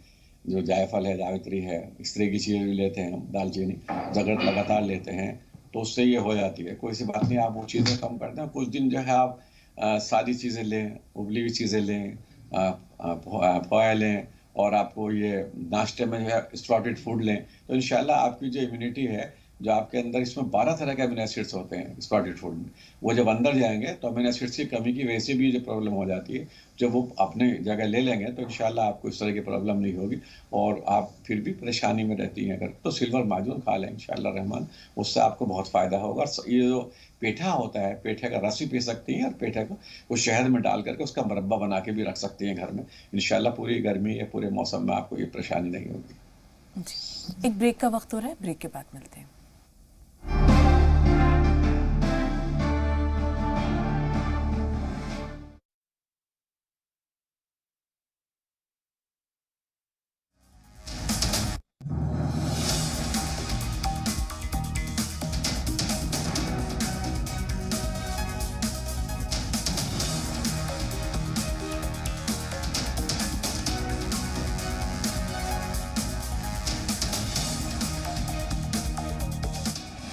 जो जायफल है, जावित्री है, इस तरह की चीज़ें भी लेते हैं हम, दालचीनी जगत लगातार लेते हैं, तो उससे ये हो जाती है। कोई सी बात नहीं, आप वो चीज़ें कम कर दें। कुछ दिन जो है आप सादी चीज़ें लें, उबली हुई चीज़ें लें, पोहा लें, और आपको ये नाश्ते में जो है स्प्राउटेड फूड लें, तो इंशाल्लाह आपकी जो इम्यूनिटी है, जो आपके अंदर, इसमें 12 तरह के अमीनो एसिड्स होते हैं स्प्राउटेड फूड में, वो जब अंदर जाएंगे तो अमीनो एसिड्स की कमी की वजह से भी जो प्रॉब्लम हो जाती है, जब वो अपने जगह ले लेंगे तो इंशाल्लाह आपको इस तरह की प्रॉब्लम नहीं होगी और आप फिर भी परेशानी में रहती हैं अगर, तो सिल्वर माजून खा लें इंशाल्लाह रहमान, उससे आपको बहुत फ़ायदा होगा। ये जो पेठा होता है, पेठे का रस भी पी सकती हैं और पेठे को वो शहद में डाल करके उसका मुरब्बा बना के भी रख सकती हैं घर में। इंशाल्लाह पूरी गर्मी या पूरे मौसम में आपको ये परेशानी नहीं होगी। जी, एक ब्रेक का वक्त हो रहा है, ब्रेक के बाद मिलते हैं।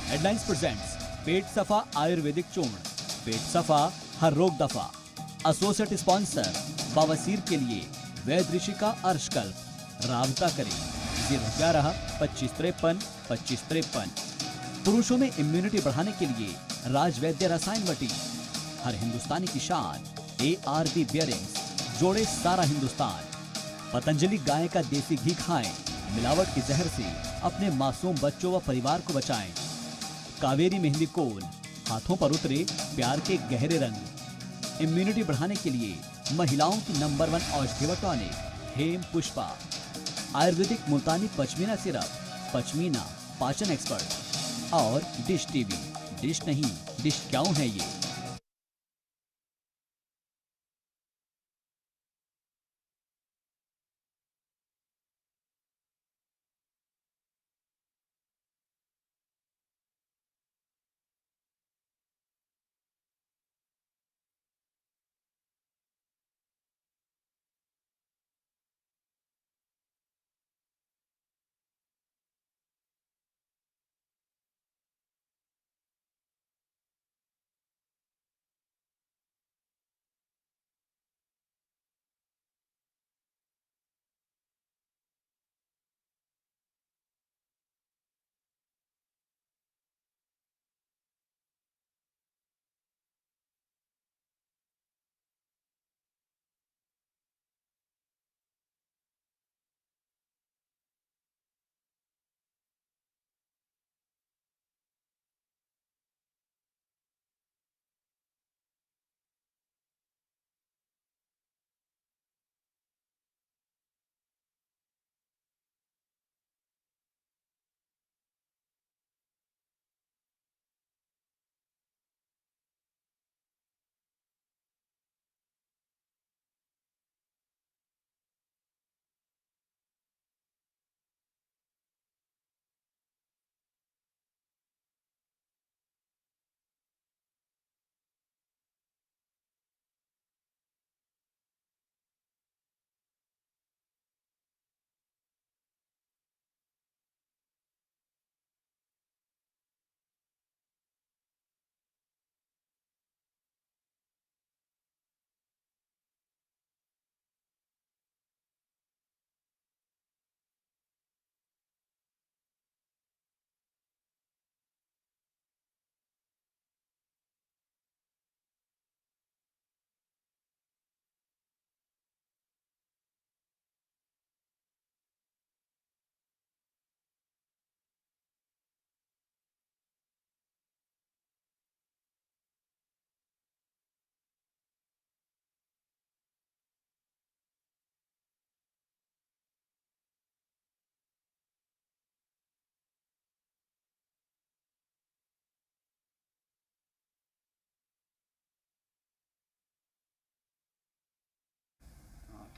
हेडलाइंस प्रेजेंट्स पेट सफा आयुर्वेदिक चूर्ण, पेट सफा हर रोग दफा। एसोसिएट स्पॉन्सर बवासीर के लिए वैद्य ऋषिका अर्शकल्प। राबता करें 011 2553 2553। पुरुषों में इम्यूनिटी बढ़ाने के लिए राजवैद्य रसायन वटी। हर हिंदुस्तानी की शान ARB बियरिंग्स, जोड़े सारा हिंदुस्तान। पतंजलि गाय का देसी घी खाएं, मिलावट के जहर से अपने मासूम बच्चों व परिवार को बचाएं। कावेरी मेहंदी कोल, हाथों पर उतरे प्यार के गहरे रंग। इम्यूनिटी बढ़ाने के लिए महिलाओं की नंबर 1 औषधि व टॉनिक हेम पुष्पा। आयुर्वेदिक मुल्तानी पश्मीना सिरप, पश्मीना पाचन एक्सपर्ट। और डिश टीवी, डिश नहीं डिश क्यों है ये।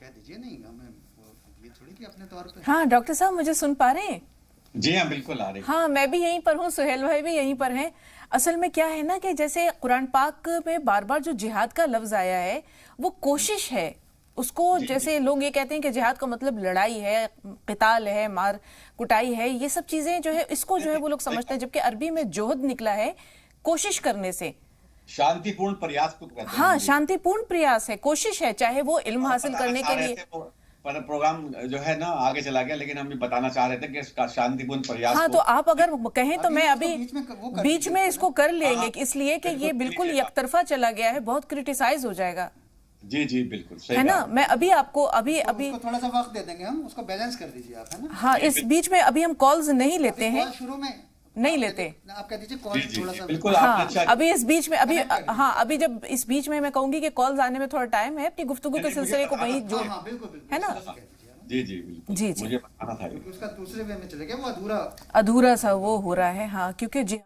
कह दीजिए, नहीं हमें ये थोड़ी कि अपने तौर पे। हाँ डॉक्टर साहब, मुझे सुन पा रहे हैं? जी हाँ, बिल्कुल आ रही। हाँ, मैं भी यहीं पर हूँ, सुहेल भाई भी यहीं पर हैं। असल में क्या है ना कि जैसे कुरान पाक में बार बार जो जिहाद का लफ्ज आया है, वो कोशिश है उसको, जैसे लोग ये कहते हैं कि जिहाद का मतलब लड़ाई है, किताल है, मार कुटाई है, ये सब चीजें जो है इसको जो है वो लोग समझते हैं, जबकि अरबी में जोहद निकला है कोशिश करने से। शांतिपूर्ण प्रयास को कहते हैं। हाँ, शांतिपूर्ण प्रयास है, कोशिश है, चाहे वो इल्म हम हासिल बताना करने चाह के रहे लिए। थे वो, पर प्रोग्राम जो है ना आगे चला गया, लेकिन हम ये बताना चाह रहे थे कि इसका शांतिपूर्ण प्रयास हाँ, को। तो आप अगर कहें तो मैं इसको अभी वो कर बीच दीजिए में इसको इसको ना। कर लेंगे, हाँ, इसलिए कि ये बिल्कुल लीजिएगा। एकतरफा चला गया है, बहुत क्रिटिसाइज हो जाएगा, जी जी बिल्कुल सही है ना। कहा। मैं अभी आपको अभी उसको थोड़ा सा वक्त दे देंगे, हम उसको बैलेंस कर दीजिए आप, है ना। हाँ, इस बीच में अभी हम कॉल्स नहीं लेते अभी हैं, कॉल शुरू में नहीं आप लेते। आप कह दीजिए जी कॉल जी थोड़ा जी, सा। बिल्कुल आपने हाँ, अच्छा। अभी इस बीच में अभी कनेक्ट कर दीजिए। हाँ, अभी जब इस बीच में मैं कहूंगी कि कॉल्स आने में थोड़ा टाइम है, अपनी गुफ्तगू के नहीं, मुझे सिलसिले को बताना वहीं था। जोड़, हाँ बिल्कुल बिल्कुल, है ना। ऐसे कह दीजिए, है ना? जी जी बिल्कुल, जी जी, मुझे बताना था ये। क्योंकि उसका दूसरे वे में चले गया, वो अधूरा। अधूरा सा वो हो रहा है। हाँ, क्योंकि जी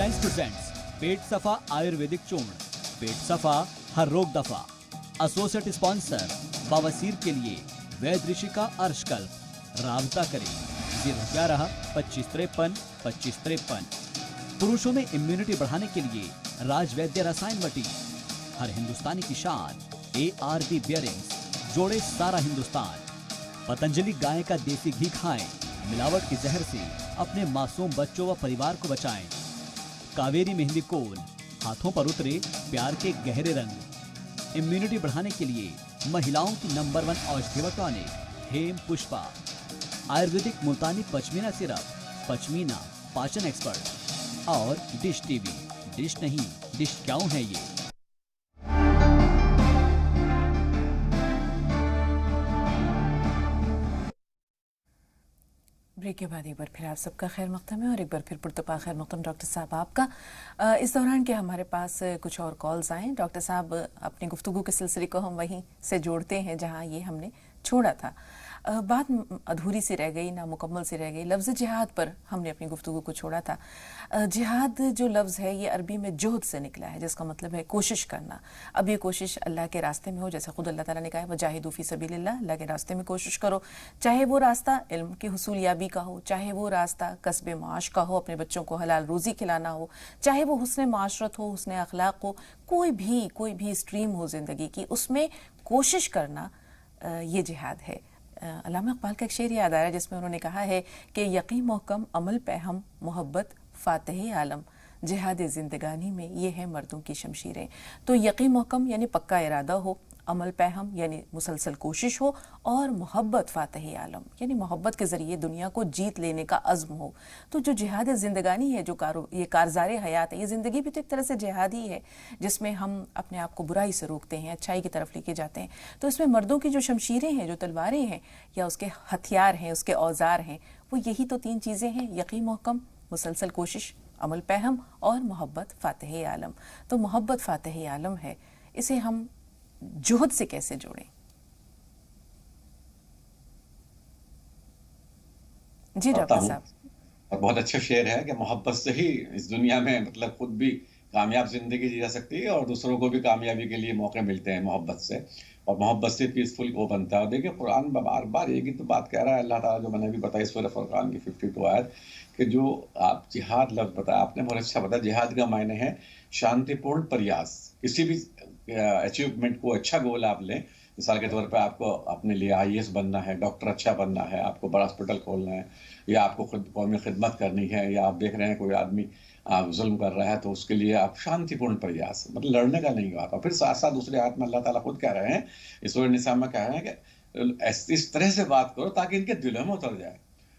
हेडलाइंस प्रेजेंट्स पेट सफा आयुर्वेदिक चूर्ण, पेट सफा हर रोग दफा। एसोसिएट स्पॉन्सर बवासीर के लिए वैद्य ऋषि का अर्शकल्प। राबता करें 011 25 53 25 53। पुरुषों में इम्यूनिटी बढ़ाने के लिए राजवैद्य रसायन वटी। हर हिंदुस्तानी की शान ARB बियरिंग्स, जोड़े सारा हिंदुस्तान। पतंजलि गाय का देसी घी खाएं, मिलावट के जहर से अपने मासूम बच्चों व परिवार को बचाएं। कावेरी मेहंदी कोल, हाथों पर उतरे प्यार के गहरे रंग। इम्यूनिटी बढ़ाने के लिए महिलाओं की नंबर 1 औषधि व टॉनिक हेम पुष्पा। आयुर्वेदिक मुल्तानी पचमीना सिरप, पचमीना पाचन एक्सपर्ट। और डिश टीवी, डिश नहीं डिश क्यों है ये। ब्रेक के बाद एक बार फिर आप सबका खैर मकदम है और एक बार फिर पुरतपा खैर मकदम डॉक्टर साहब आपका। इस दौरान के हमारे पास कुछ और कॉल्स आए। डॉक्टर साहब अपनी गुफ्तगू के सिलसिले को हम वहीं से जोड़ते हैं जहां ये हमने छोड़ा था। बात अधूरी सी रह गई, नामुकम्मल सी रह गई। लफ्ज़ जिहाद पर हमने अपनी गुफ्तगू को छोड़ा था। जिहाद जो लफ्ज़ है ये अरबी में जोहद से निकला है, जिसका मतलब है कोशिश करना। अब ये कोशिश अल्लाह के रास्ते में हो, जैसे खुद अल्लाह ताला ने कहा है वजाहिदू फी सबीलिल्लाह, अल्लाह के रास्ते में कोशिश करो। चाहे वो रास्ता इल्म की हुसूलियाबी का हो, चाहे वो रास्ता कस्बे माश का हो, अपने बच्चों को हलाल रोज़ी खिलाना हो, चाहे वो हुस्न माशरत हो, हुस्न अखलाक हो, कोई भी स्ट्रीम हो ज़िंदगी की, उसमें कोशिश करना ये जिहाद है। अल्लामा इकबाल का एक शेर याद आ रहा है जिसमें उन्होंने कहा है कि यकीन मोहकम अमल पे हम मोहब्बत फातिह आलम, जिहाद ज़िंदगानी में ये है मर्दों की शमशीरें। तो यकीन मोहकम यानी पक्का इरादा हो, अमल पे हम यानी मुसलसल कोशिश हो, और मोहब्बत फातिह आलम यानी मोहब्बत के ज़रिए दुनिया को जीत लेने का अज़्म हो। तो जो जिहाद ज़िंदगानी है, जो ये कारज़ार हयात है, ये ज़िंदगी भी तो एक तरह से जिहाद ही है, जिसमें हम अपने आप को बुराई से रोकते हैं, अच्छाई की तरफ लेके जाते हैं। तो इसमें मर्दों की जो शमशीरें हैं, जो तलवारें हैं या उसके हथियार हैं, उसके औजार हैं, वो यही तो 3 चीज़ें हैं, यकीन मोहकम, मुसलसल कोशिश, अमल पे हम, और मोहब्बत फातिह आलम। तो मोहब्बत फातिह आलम है, इसे हम जोहद से कैसे जोड़ें? जी डॉक्टर साहब। और बहुत अच्छा शेर है कि मोहब्बत से ही इस दुनिया में मतलब खुद भी कामयाब जिंदगी जी जा सकती है और दूसरों को भी कामयाबी के लिए मौके मिलते हैं मोहब्बत से, और मोहब्बत से पीसफुल वो बनता है। और देखिए कुरान बार बार एक ही तो बात कह रहा है अल्लाह ताला, जो मैंने भी बताई सूरह फुरकान की 52 आयत, कि जो आप जिहाद लफ्ज़ बताया आपने बहुत अच्छा बताया। जिहाद का मायने है शांतिपूर्ण प्रयास। किसी भी अचीवमेंट को, अच्छा गोल आप लें, मिसाल के तौर पे आपको अपने लिए IAS बनना है, डॉक्टर अच्छा बनना है, आपको बड़ा हॉस्पिटल खोलना है, या आपको खुद कौमी खिदमत करनी है, या आप देख रहे हैं कोई आदमी जुल्म कर रहा है, तो उसके लिए आप शांतिपूर्ण प्रयास, मतलब लड़ने का नहीं बात। और फिर साथ साथ दूसरे आयत में अल्लाह ताला खुद कह रहे हैं, इस सूरह निसा में कह रहे हैं कि इस तरह से बात करो ताकि इनके दिलों में उतर जाए।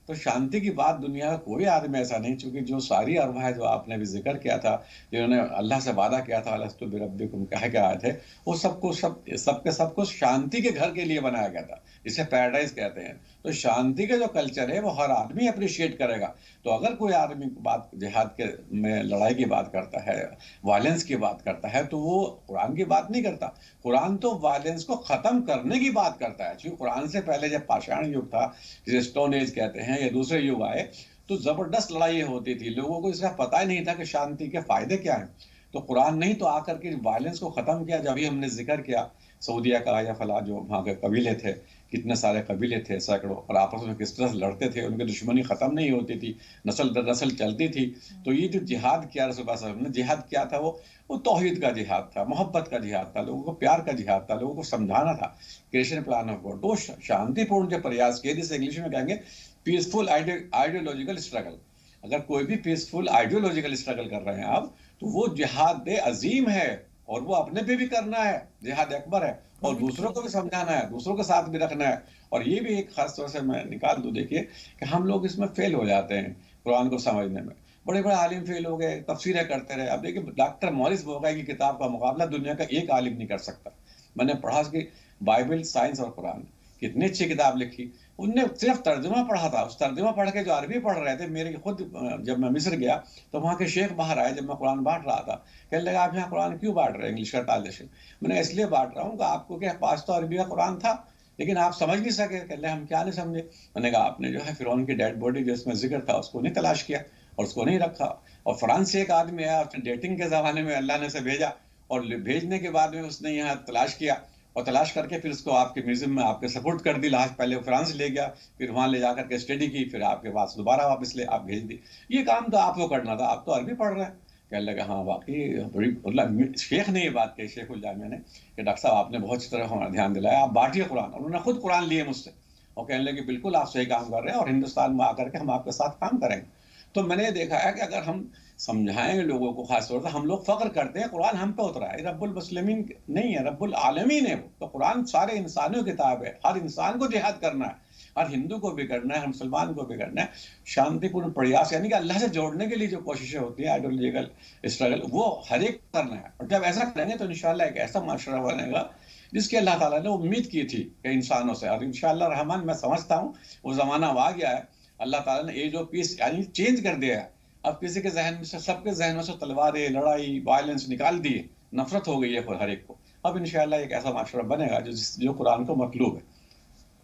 तो शांति की बात दुनिया का कोई आदमी ऐसा नहीं, चूंकि जो सारी अरवाह जो आपने भी जिक्र किया था, जिन्होंने अल्लाह से वादा किया था अलस्तु बिरब्बिकुम कह के आए थे, वो सबको शांति के घर के लिए बनाया गया था, जिसे पैराडाइज कहते हैं। तो शांति का जो कल्चर है वो हर आदमी अप्रिशिएट करेगा। तो अगर कोई आदमी बात जिहाद के में लड़ाई की बात करता है, वायलेंस की बात करता है, तो वो कुरान की बात नहीं करता। कुरान तो वायलेंस को खत्म करने की बात करता है। क्योंकि कुरान से पहले जब पाषाण युग था, जिसे स्टोन एज कहते हैं, या दूसरे युग आए, तो जबरदस्त लड़ाई होती थी, लोगों को इसका पता ही नहीं था कि शांति के फायदे क्या हैं। तो कुरान नहीं तो आकर के वायलेंस को खत्म किया। जब भी हमने जिक्र किया सऊदिया का या फला, जो वहाँ के कबीले थे, कितने सारे कबीले थे, सैकड़ों, और आपस में किस तरह से लड़ते थे, उनकी दुश्मनी खत्म नहीं होती थी, नस्ल दर नस्ल चलती थी। तो ये जो जिहाद किया रसूलुल्लाह सल्लल्लाहु अलैहि वसल्लम ने, जिहाद किया था वो तौहीद का जिहाद था, मोहब्बत का जिहाद था, लोगों को प्यार का जिहाद था, लोगों को समझाना था, क्रिएशन प्लान ऑफ गॉड। तो शांतिपूर्ण जो प्रयास किए, जिसे इंग्लिश में कहेंगे पीसफुल आइडियोलॉजिकल स्ट्रगल। अगर कोई भी पीसफुल आइडियोलॉजिकल स्ट्रगल कर रहे हैं आप, तो वो जिहाद अजीम है, और वो अपने पे भी करना है, जिहाद अकबर है, और दूसरों को भी समझाना है, दूसरों के साथ भी रखना है। और ये भी एक खास तौर से मैं निकाल दूं, देखिए कि हम लोग इसमें फेल हो जाते हैं कुरान को समझने में। बड़े बड़े आलिम फेल हो गए, तफसीरें करते रहे। अब देखिए डॉक्टर मॉरिस बोगा की किताब का मुकाबला दुनिया का एक आलिम नहीं कर सकता। मैंने पढ़ा कि बाइबल, साइंस और कुरान, कितनी अच्छी किताब लिखी। उनने सिर्फ तर्जुमा पढ़ा था, उस तर्जुमा पढ़ के जो अरबी पढ़ रहे थे, मेरे खुद जब मैं मिस्र गया तो वहाँ के शेख बाहर आए, जब मैं कुरान बांट रहा था, कहने लगा आप यहाँ कुरान क्यों बांट रहे हैं इंग्लिश का ट्रांसलेशन? मैंने इसलिए बांट रहा हूँ कि आपको क्या पास तो अरबी का कुरान था, लेकिन आप समझ नहीं सके। कहने हम क्या नहीं समझे? मैंने कहा आपने जो है फिरौन की डेड बॉडी जो इसमें जिक्र था उसको नहीं तलाश किया, और उसको नहीं रखा। और फ्रांस से एक आदमी आया, उसने डेटिंग के ज़माने में अल्लाह ने उसे भेजा, और भेजने के बाद में उसने यहाँ तलाश किया, और तलाश करके फिर उसको आपके म्यूजियम में आपके सपोर्ट कर दी। लास्ट पहले वो फ्रांस ले गया, फिर वहाँ ले जाकर के स्टडी की, फिर आपके पास दोबारा वापस ले आप भेज दी। ये काम तो आपको करना था, आप तो अरबी पढ़ रहे हैं। कहने लगा हाँ वाकई बड़ी, मतलब शेख ने ये बात कही, शेख उल जामिया ने, कि डॉक्टर साहब आपने बहुत अच्छी तरह हमारा ध्यान दिलाया, आप बांटिए कुरान। और उन्होंने खुद कुरान लिए मुझसे और कहने लगे बिल्कुल आप सही काम कर रहे हैं और हिंदुस्तान में आकर के हम आपके साथ काम करेंगे। तो मैंने देखा है कि अगर हम समझाएंगे लोगों को, खासतौर से हम लोग फख्र करते हैं कुरान हम पे उतरा है, रब्बुल मुस्लिमीन नहीं है, रब्बुल आलमीन है वो। तो कुरान सारे इंसानों की किताब है, हर इंसान को जिहाद करना है, हर हिंदू को भी करना है, हर मुसलमान को भी करना है। शांतिपूर्ण प्रयास यानी कि अल्लाह से जोड़ने के लिए जो कोशिशें होती है, आइडियोलॉजिकल स्ट्रगल, वो हर एक करना है। और जब ऐसा करेंगे तो इंशाल्लाह एक ऐसा माशरा बनेगा जिसकी अल्लाह ताला ने उम्मीद की थी कि इंसानों से। और इंशाल्लाह रहमान मैं समझता हूँ वो ज़माना आ गया है, अल्लाह ताला ने एज ऑफ पीस यानी चेंज कर दिया है। अब किसी के जहन में से, सबके जहनों से तलवारें, लड़ाई, वायलेंस निकाल दिए, नफरत हो गई है हर एक को। अब इंशाल्लाह एक ऐसा माशरा बनेगा जो कुरान को मतलूब है।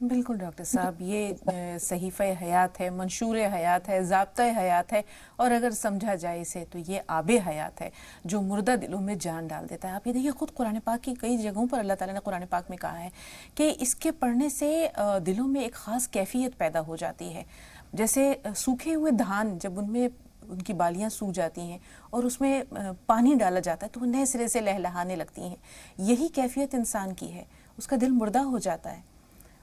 बिल्कुल डॉक्टर साहब, ये सहीफ़े हयात है, मंशूर हयात है, ज़ाब्ता हयात है, और अगर समझा जाए इसे तो ये आबे हयात है जो मुर्दा दिलों में जान डाल देता है। आप ये देखिए खुद कुरान पाक की कई जगहों पर अल्लाह ताला ने कुरान पाक में कहा है कि इसके पढ़ने से दिलों में एक ख़ास कैफियत पैदा हो जाती है। जैसे सूखे हुए धान जब उनमें उनकी बालियां सूख जाती हैं और उसमें पानी डाला जाता है तो वो नए सिरे से लहलहाने लगती हैं, यही कैफियत इंसान की है। उसका दिल मुर्दा हो जाता है,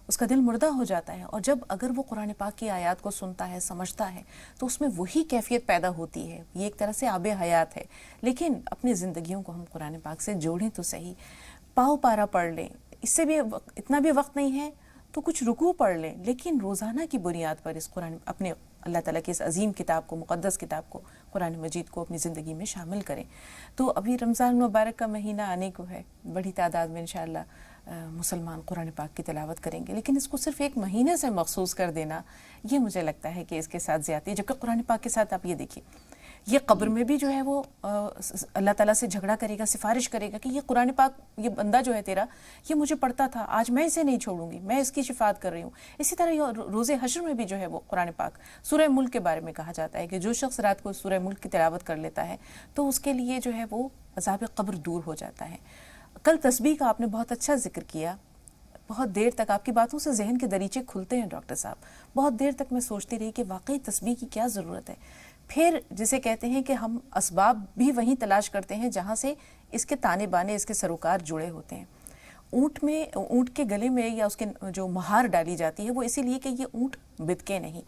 उसका दिल मुर्दा हो जाता है। और जब अगर वो कुरान पाक की आयत को सुनता है, समझता है, तो उसमें वही कैफियत पैदा होती है। ये एक तरह से आबे हयात है। लेकिन अपनी ज़िंदगियों को हम कुरान पाक से जोड़ें तो सही, पाव पारा पढ़ लें, इससे भी इतना भी वक्त नहीं है तो कुछ रुकू पढ़ लें, लेकिन रोज़ाना की बुनियाद पर इस कुरान, अपने अल्लाह ताला की इस अजीम किताब को, मुक़द्दस किताब को, कुरान मजीद को अपनी ज़िंदगी में शामिल करें। तो अभी रमज़ान मुबारक का महीना आने को है, बड़ी तादाद में इंशाअल्लाह मुसलमान कुरान पाक की तिलावत करेंगे, लेकिन इसको सिर्फ एक महीने से मखसूस कर देना, ये मुझे लगता है कि इसके साथ ज़्यादती। जबकि कुरान पाक के साथ आप ये देखिए, ये कब्र में भी जो है वो अल्लाह ताला से झगड़ा करेगा, सिफारिश करेगा कि ये कुरान पाक, ये बंदा जो है तेरा, ये मुझे पढ़ता था, आज मैं इसे नहीं छोड़ूंगी, मैं इसकी शिफात कर रही हूँ। इसी तरह रोज़े हश्र में भी जो है वो कुरान पाक, सूरह मुल्क के बारे में कहा जाता है कि जो शख्स रात को सूरह मुल्क की तिलावत कर लेता है तो उसके लिए जो है वो अज़ाब कब्र दूर हो जाता है। कल तस्बीह का आपने बहुत अच्छा जिक्र किया, बहुत देर तक आपकी बातों से जहन के दरीचे खुलते हैं डॉक्टर साहब। बहुत देर तक मैं सोचती रही कि वाकई तस्बीह की क्या ज़रूरत है। फिर जिसे कहते हैं कि हम असबाब भी वहीं तलाश करते हैं जहाँ से इसके ताने बाने, इसके सरोकार जुड़े होते हैं। ऊँट के गले में या उसके जो महार डाली जाती है वो इसीलिए कि ये ऊँट बिदके नहीं।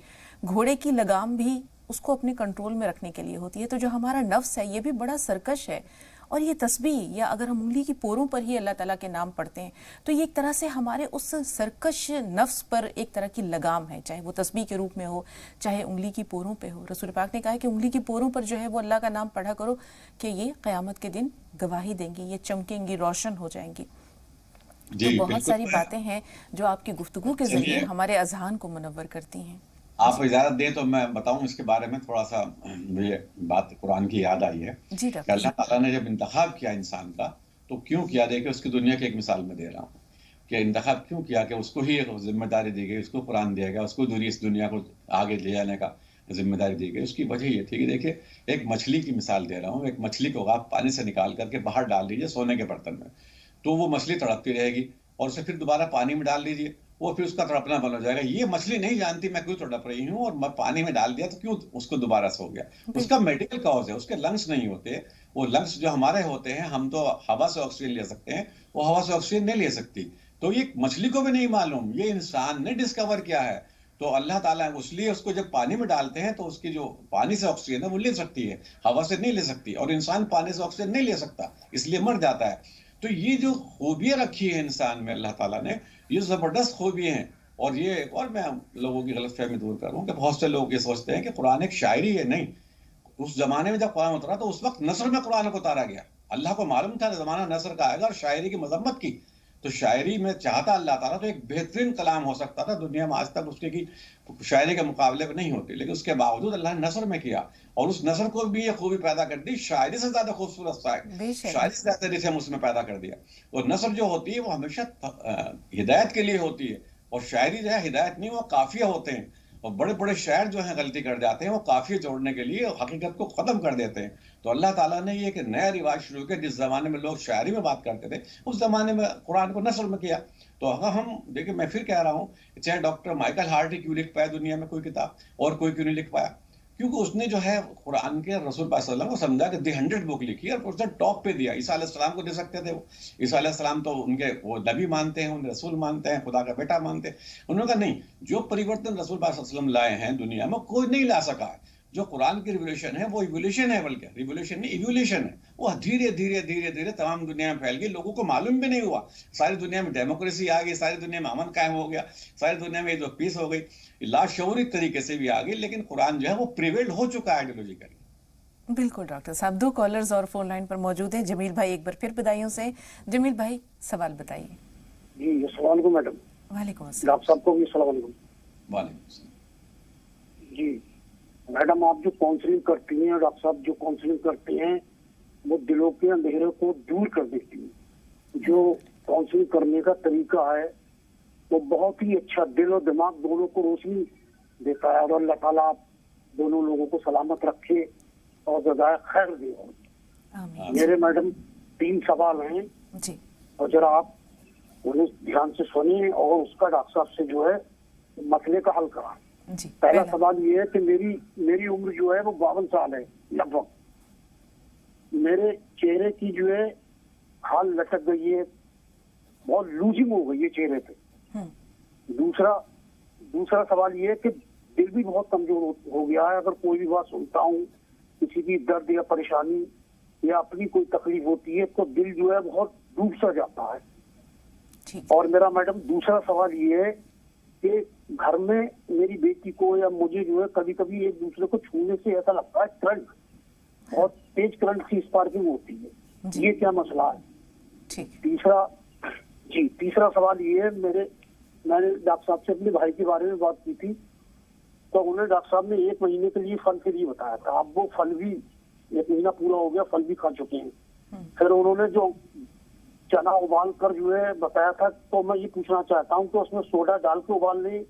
घोड़े की लगाम भी उसको अपने कंट्रोल में रखने के लिए होती है। तो जो हमारा नफ्स है ये भी बड़ा सरकश है, और ये तस्बीह, या अगर हम उंगली की पोरों पर ही अल्लाह ताला के नाम पढ़ते हैं तो ये एक तरह से हमारे उस सरकश नफ्स पर एक तरह की लगाम है, चाहे वो तस्बीह के रूप में हो, चाहे उंगली की पोरों पे हो। रसूल पाक ने कहा है कि उंगली की पोरों पर जो है वो अल्लाह का नाम पढ़ा करो कि ये क़यामत के दिन गवाही देंगी, ये चमकेंगी, रोशन हो जाएंगी। तो बहुत सारी बातें हैं जो आपकी गुफ्तगू के जरिए हमारे अज़हान को मुनव्वर करती हैं। आप इजाजत दें तो मैं बताऊं इसके बारे में थोड़ा सा। मुझे बात कुरान की याद आई है जी कि अल्लाह ताला ने जब इंतखाब किया इंसान का तो क्यों किया, देखिए उसकी दुनिया की एक मिसाल में दे रहा हूँ कि इंतखाब क्यों किया, कि उसको ही एक जिम्मेदारी दी गई, उसको कुरान दिया गया, उसको इस दुनिया को आगे ले जाने का जिम्मेदारी दी गई। उसकी वजह ये थी कि देखिए एक मछली की मिसाल दे रहा हूँ, एक मछली को आप पानी से निकाल करके बाहर डाल दीजिए सोने के बर्तन में, तो वो मछली तड़पती रहेगी, और उसे फिर दोबारा पानी में डाल दीजिए, वो फिर उसका तड़पना बंद हो जाएगा। ये मछली नहीं जानती मैं क्यों तड़प रही हूँ, और मैं पानी में डाल दिया तो क्यों उसको दोबारा सो गया। उसका मेडिकल कॉज है, उसके लंग्स नहीं होते। वो लंग्स जो हमारे होते हैं, हम तो हवा से ऑक्सीजन ले सकते हैं, वो हवा से ऑक्सीजन नहीं ले सकती। तो ये मछली को भी नहीं मालूम, ये इंसान ने डिस्कवर किया है। तो अल्लाह ताला इसलिए उसको जब पानी में डालते हैं तो उसकी जो पानी से ऑक्सीजन है वो ले सकती है, हवा से नहीं ले सकती, और इंसान पानी से ऑक्सीजन नहीं ले सकता, इसलिए मर जाता है। तो ये जो खूबियां रखी है इंसान में अल्लाह ताला ने, ये जबरदस्त खूबियां हैं। और ये और मैं लोगों की गलतफहमी दूर करूं कि बहुत से लोग ये सोचते हैं कि कुरान एक शायरी है। नहीं, उस जमाने में जब कुरान उतरा तो उस वक्त नसर में कुरान को उतारा गया। अल्लाह को मालूम था जमाना नसर का आएगा और शायरी की मजम्मत की, तो शायरी में चाहता अल्लाह ताला तो एक बेहतरीन कलाम हो सकता था, दुनिया में आज तक उसके की शायरी के मुकाबले में नहीं होती, लेकिन उसके बावजूद अल्लाह ने नसर में किया, और उस नसर को भी ये खूबी पैदा कर दी, शायरी से ज्यादा खूबसूरत शायरी से ज्यादा रिथम उसमें पैदा कर दिया। और नसर जो होती है वो हमेशा हिदायत के लिए होती है, और शायरी जो है हिदायत नहीं, वो काफिया होते हैं। और बड़े बड़े शायर जो हैं गलती कर जाते हैं, वो काफिये जोड़ने के लिए हकीकत को खत्म कर देते हैं। तो अल्लाह ताला ने ये एक नया रिवाज शुरू किया। जिस जमाने में लोग शायरी में बात करते थे, उस जमाने में कुरान को नस्र में किया। तो अगर हम देखिए, मैं फिर कह रहा हूँ, चाहे डॉक्टर माइकल हार्टी क्यों लिख पाया दुनिया में कोई किताब, और कोई क्यों नहीं लिख पाया, क्योंकि उसने जो है कुरान के रसूल पाक सल्लल्लाहु अलैहि वसल्लम को समझा कि दी 100 बुक लिखी और उसने टॉप पे दिया। ईसा अलैहिस्सलाम को दे सकते थे वो। ईसा अलैहिस्सलाम तो उनके वो नबी मानते हैं, उन्हें रसूल मानते हैं, खुदा का बेटा मानते हैं। उन्होंने कहा नहीं, जो परिवर्तन रसूल पाक सल्लल्लाहु अलैहि वसल्लम लाए हैं दुनिया में कोई नहीं ला सका है। जो कुरान की रिवोल्यूशन है वो इवोल्यूशन है, बल्कि रिवोल्यूशन नहीं इवोल्यूशन है। वो धीरे धीरे धीरे धीरे तमाम दुनिया में फैल गई, लोगों को मालूम भी नहीं हुआ। सारी दुनिया में डेमोक्रेसी आ गई, सारी दुनिया में अमन कायम हो गया, सारी दुनिया में जो पीस हो गई, लाशऊरी तरीके से भी आ गई, लेकिन कुरान जो है वो प्रिवेल्ड हो चुका है आइडियोलॉजिकली। बिल्कुल डॉक्टर साहब, 2 कॉलर्स और फोन लाइन पर मौजूद हैं। जमील भाई एक बार फिर बधाइयों से। जमील भाई सवाल बताइए। जी अस्सलाम वालेकुम मैडम। वालेकुम अस्सलाम। डॉक्टर साहब को भी अस्सलाम वालेकुम। वालेकुम। जी मैडम, आप जो काउंसलिंग करती हैं, डॉक्टर साहब जो काउंसलिंग करते हैं, वो दिलों के अंधेरे को दूर कर देती है। जो काउंसलिंग करने का तरीका है वो बहुत ही अच्छा, दिल और दिमाग दोनों को रोशनी देता है। और अल्लाह ताला आप दोनों लोगों को सलामत रखे और जज़ाए खैर दे। आमीन। मेरे मैडम 3 सवाल हैं जी। और जरा आप उन्हें ध्यान से सुनिए और उसका डॉक्टर साहब से जो है मसले का हल कराएं। जी। पहला सवाल ये है कि मेरी उम्र जो है वो 52 साल है लगभग। मेरे चेहरे की जो है खाल लटक गई है, बहुत लूजिंग हो गई है चेहरे पे। दूसरा सवाल ये है कि दिल भी बहुत कमजोर हो गया है। अगर कोई भी बात सुनता हूँ, किसी की दर्द या परेशानी या अपनी कोई तकलीफ होती है, तो दिल जो है बहुत डूब सा जाता है। और मेरा मैडम दूसरा सवाल ये है कि घर में मेरी बेटी को या मुझे जो है कभी कभी एक दूसरे को छूने से ऐसा लगता है करंट, और तेज करंट की स्पार्किंग होती है। ये क्या मसला है? तीसरा सवाल ये है, मैंने डॉक्टर साहब से अपने भाई के बारे में बात की थी, तो उन्होंने डॉक्टर साहब ने 1 महीने के लिए फल फ्री बताया था। अब वो फल भी 1 महीना पूरा हो गया, फल भी खा चुके हैं। फिर उन्होंने जो चना उबाल कर जो है बताया था, तो मैं ये पूछना चाहता हूँ कि उसमें सोडा डाल के उबाल लें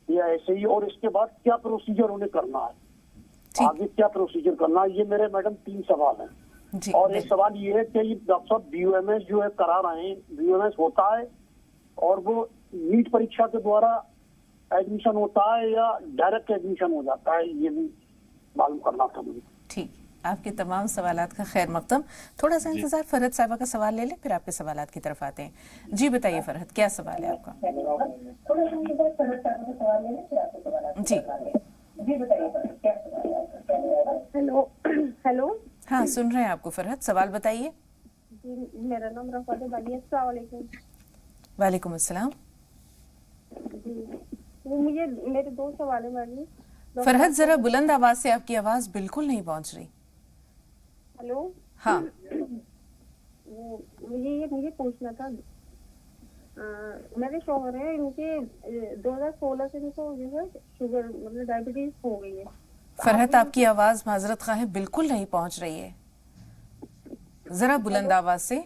या ऐसे ही, और इसके बाद क्या प्रोसीजर उन्हें करना है, आगे क्या प्रोसीजर करना है? ये मेरे मैडम 3 सवाल हैं। और एक सवाल ये है कि डॉक्टर साहब BOMS जो है करा रहे हैं, BOMS होता है और वो नीट परीक्षा के द्वारा एडमिशन होता है या डायरेक्ट एडमिशन हो जाता है? ये भी मालूम करना था मुझे। ठीक, आपके तमाम सवालात का खैर मकदम। थोड़ा सा इंतजार, फरहत साहिबा का सवाल ले लें, फिर आपके सवालात की तरफ आते हैं। जी बताइए फरहत, क्या सवाल है आपका? जी हेलो। हाँ, सुन रहे हैं आपको फरहत, सवाल बताइए। जी मेरा नाम रफ़ात बानी है। अस्सलाम वालेकुम। वालेकुम अस्सलाम। जी वो मुझे मेरे 2 सवाल है मैडम। फरहत जरा बुलंद आवाज से, आपकी आवाज बिल्कुल नहीं पहुंच रही। हेलो। हाँ। मुझे पूछना था, मेरे शौहर है, इनके 2016 से इनको जो है शुगर मतलब डायबिटीज हो गई है। फरहत आपकी आवाज माजरत खां है बिल्कुल नहीं पहुंच रही है, जरा बुलंद आवाज से।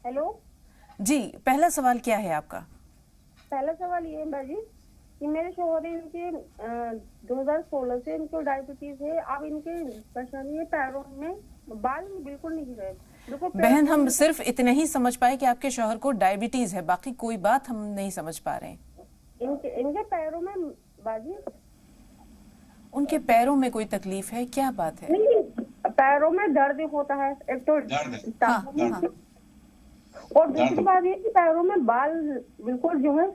हेलो जी, पहला सवाल क्या है आपका? पहला सवाल ये है बाजी कि मेरे शौहर इनके 2016 से इनको डायबिटीज है। अब इनके परेशानी है पैरों में बाल बिल्कुल नहीं गिर रहे। बहन, हम सिर्फ इतने ही समझ पाए कि आपके शौहर को डायबिटीज है, बाकी कोई बात हम नहीं समझ पा रहे हैं। इनके पैरों में बाजी, उनके पैरों में कोई तकलीफ है, क्या बात है? नहीं, पैरों में दर्द होता है एक तो, और दूसरी बात ये कि पैरों में बाल बिल्कुल जो है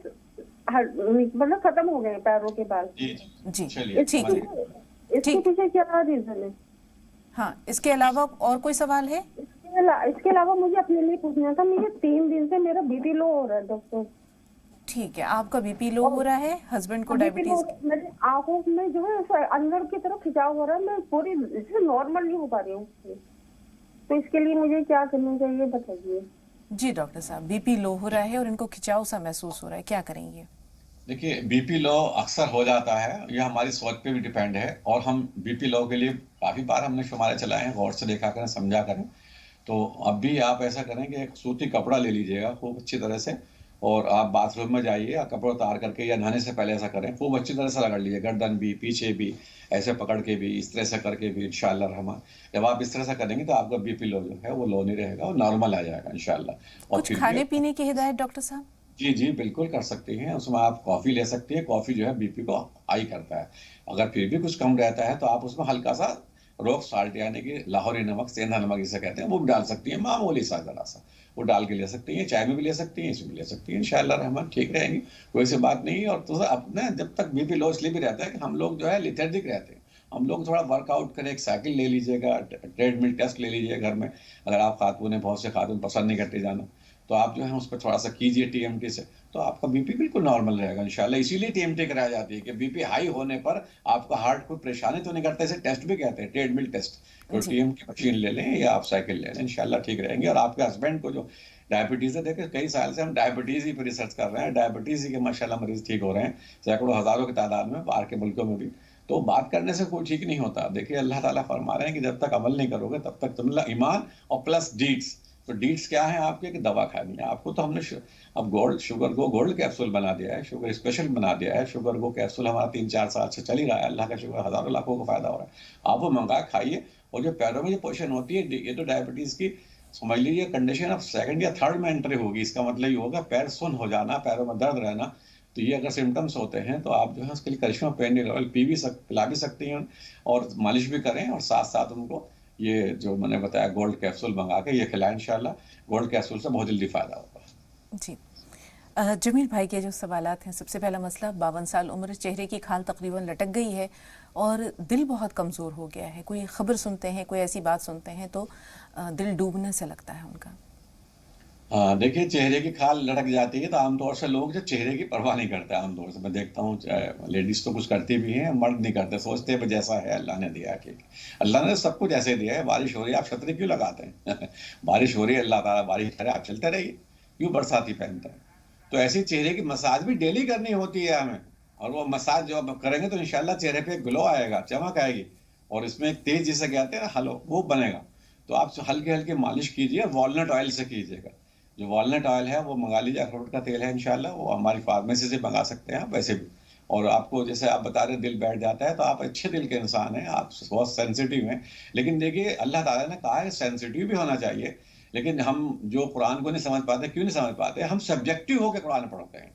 मतलब खत्म हो गए पैरों के बाल। जी ठीक है, इसके पीछे क्या रीजन है? हाँ, इसके अलावा और कोई सवाल है? इसके अलावा मुझे अपने लिए पूछना था, मुझे 3 दिन से मेरा BP लो हो रहा है डॉक्टर। ठीक है, आपका BP लो हो रहा है, हस्बैंड को डायबिटीज, मेरे आंखों में जो है अंदर की तरफ खिंचाव हो रहा है, मैं पूरी नॉर्मल नहीं हो पा रही हूँ। तो इसके लिए मुझे क्या करना चाहिए बताइए। जी डॉक्टर साहब, BP लो हो रहा है और इनको खिंचाव सा महसूस हो रहा है, क्या करेंगे? देखिए, BP लो अक्सर हो जाता है, यह हमारी सोच पे भी डिपेंड है। और हम BP लो के लिए काफ़ी बार हमने शुमारे चलाए हैं, गौर से देखा करें, समझा करें। तो अब भी आप ऐसा करें कि एक सूती कपड़ा ले लीजिएगा खूब अच्छी तरह से, और आप बाथरूम में जाइए या कपड़े उतार करके या नहाने से पहले ऐसा करें, खूब अच्छी तरह से रगड़ लीजिए, गर्दन भी, पीछे भी, ऐसे पकड़ के भी, इस तरह से करके भी, इंशाअल्लाह रहमान। जब आप इस तरह से करेंगे तो आपका बीपी लो जो है वो लो नहीं रहेगा और नॉर्मल आ जाएगा इंशाअल्लाह। और कुछ फिर खाने भी पीने की हिदायत डॉक्टर साहब? जी जी बिल्कुल कर सकती हैं। उसमें आप कॉफ़ी ले सकती हैं, कॉफ़ी जो है बीपी को हाई करता है। अगर फिर भी कुछ कम रहता है तो आप उसमें हल्का सा रॉक साल्ट यानी कि लाहौरी नमक, सेंधा नमक जिसे कहते हैं, वो भी डाल सकती हैं, मामूली सा ज़रा सा, वो डाल के ले सकती हैं। चाय में भी ले सकती हैं, इसमें भी ले सकती हैं, इंशाअल्लाह रहमान ठीक रहेंगी, कोई सी बात नहीं है। और तो अपने जब तक बीपी लो इसलिए भी रहता है कि हम लोग जो है लिथर्जिक रहते हैं। हम लोग थोड़ा वर्कआउट करें, एक साइकिल ले लीजिएगा, ट्रेडमिल टेस्ट ले लीजिए घर में। अगर आप खातून हैं, बहुत से खातून पसंद नहीं करते जाना, तो आप जो है उस पर थोड़ा सा कीजिए टीएमटी से, तो आपका बीपी बिल्कुल नॉर्मल रहेगा इंशाल्लाह। इसीलिए टीएमटी कराई जाती है कि बीपी हाई होने पर आपका हार्ट कोई परेशानी तो नहीं करता, इसे टेस्ट भी कहते हैं, ट्रेडमिल टेस्ट। तो जी। टीएमटी मशीन ले लें या आप साइकिल ले लें, इंशाल्लाह ठीक रहेंगे। और आपके हस्बैंड को जो डायबिटीज़ है, देखिए कई साल से हम डायबिटीज़ ही पर रिसर्च कर रहे हैं, डायबिटीज़ ही के माशाल्लाह मरीज ठीक हो रहे हैं, सैकड़ों हज़ारों की तादाद में, बाहर के मुल्कों में भी। तो बात करने से कोई ठीक नहीं होता। देखिए अल्लाह ताला फरमा रहे हैं कि जब तक अमल नहीं करोगे तब तक तुम ईमान और प्लस डीड्स। तो डीड्स क्या है आपके, कि दवा खानी है आपको। तो हमने अब शुगर को गोल्ड कैप्सूल बना दिया है, शुगर स्पेशल बना दिया है। शुगर को कैप्सूल हमारा 3-4 साल से चल ही रहा है, अल्लाह का शुगर, हज़ारों लाखों को फायदा हो रहा है। आप वो मंगा खाइए। और जो पैरों में जो पोजिशन होती है, ये तो डायबिटीज़ की समझ लीजिए कंडीशन अब सेकंड या थर्ड में एंट्री होगी। इसका मतलब ये होगा पैर सुन्न हो जाना, पैरों में दर्द रहना। तो ये अगर सिम्टम्स होते हैं तो आप जो है उसके लिए करिश्मा पेन ऑयल पिला भी सकती हैं और मालिश भी करें, और साथ साथ उनको ये जो मैंने बताया गोल्ड कैप्सूल मंगा के ये खिलाएं इंशाल्लाह। गोल्ड कैप्सूल से बहुत जल्दी फायदा होगा। जी। जमील भाई के जो सवालात हैं, सबसे पहला मसला, 52 साल उम्र, चेहरे की खाल तकरीबन लटक गई है और दिल बहुत कमज़ोर हो गया है। कोई ख़बर सुनते हैं, कोई ऐसी बात सुनते हैं तो दिल डूबने से लगता है उनका। देखिए चेहरे की खाल लटक जाती है तो आमतौर से लोग जो चेहरे की परवाह नहीं करते, आमतौर से मैं देखता हूँ लेडीज तो कुछ करती भी हैं, मर्द नहीं करते, सोचते हैं जैसा है अल्लाह ने दिया है ठीक। अल्लाह ने सब कुछ ऐसे दिया है। बारिश हो रही है, आप छतरी क्यों लगाते हैं? बारिश हो रही है, अल्लाह ताला बारिश करे, आप चलते रहिए, क्यों बरसाती पहनते हैं? तो ऐसी चेहरे की मसाज भी डेली करनी होती है हमें। और वो मसाज जो आप करेंगे तो इंशाल्लाह चेहरे पे ग्लो आएगा, चमक आएगी, और इसमें एक तेज जिसे कहते हैं हलो, वो बनेगा। तो आप हल्के हल्के मालिश कीजिए, वॉलनट ऑयल से कीजिएगा। जो वॉलनट ऑयल है वो मंगा लीजिए, अखरोट का तेल है इंशाल्लाह, वो हमारी फार्मेसी से मंगा सकते हैं आप वैसे भी। और आपको जैसे आप बता रहे दिल बैठ जाता है, तो आप अच्छे दिल के इंसान हैं, आप बहुत सेंसिटिव हैं। लेकिन देखिए अल्लाह ताला ने कहा है सेंसिटिव भी होना चाहिए, लेकिन हम जो कुरान को नहीं समझ पाते, क्यों नहीं समझ पाते? हम सब्जेक्टिव होकर कुरान पढ़ते हैं।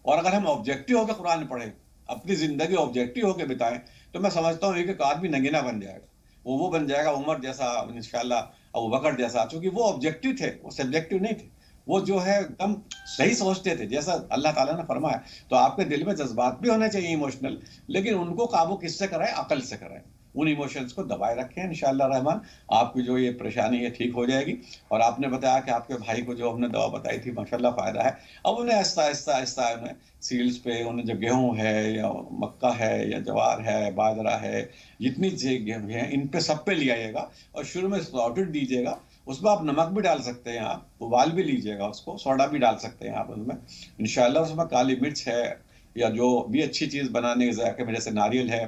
और अगर हम ऑब्जेक्टिव होकर कुरान पढ़ें, अपनी जिंदगी ऑब्जेक्टिव होकर बिताएं, तो मैं समझता हूँ एक आदमी नगीना बन जाएगा। वो बन जाएगा उमर जैसा, इंशाल्लाह अबू बकर जैसा, क्योंकि वो ऑब्जेक्टिव थे, वो सब्जेक्टिव नहीं थे। वो जो है एकदम सही सोचते थे जैसा अल्लाह ताला ने फरमाया। तो आपके दिल में जज्बात भी होने चाहिए इमोशनल, लेकिन उनको काबू किससे कराएं? अकल से कराएं। उन इमोशंस को दबाए रखें, इंशाअल्लाह रहमान आपकी जो ये परेशानी है ठीक हो जाएगी। और आपने बताया कि आपके भाई को जो हमने दवा बताई थी माशाल्लाह फ़ायदा है। अब उन्हें आहिस्ता आहिस्ता आहिस्ता उन्हें सील्स पे, उन्हें जो गेहूँ है या मक्का है या ज्वार है, बाजरा है, जितनी गेहूँ हैं इन पे सब पे ले आइएगा और शुरू में स्लॉटेड दीजिएगा। उसमें आप नमक भी डाल सकते हैं, आप उबाल भी लीजिएगा उसको, सोडा भी डाल सकते हैं आप उसमें इंशाल्लाह। उसमें काली मिर्च है या जो भी अच्छी चीज़ बनाने के ज़ायके में, जैसे नारियल है,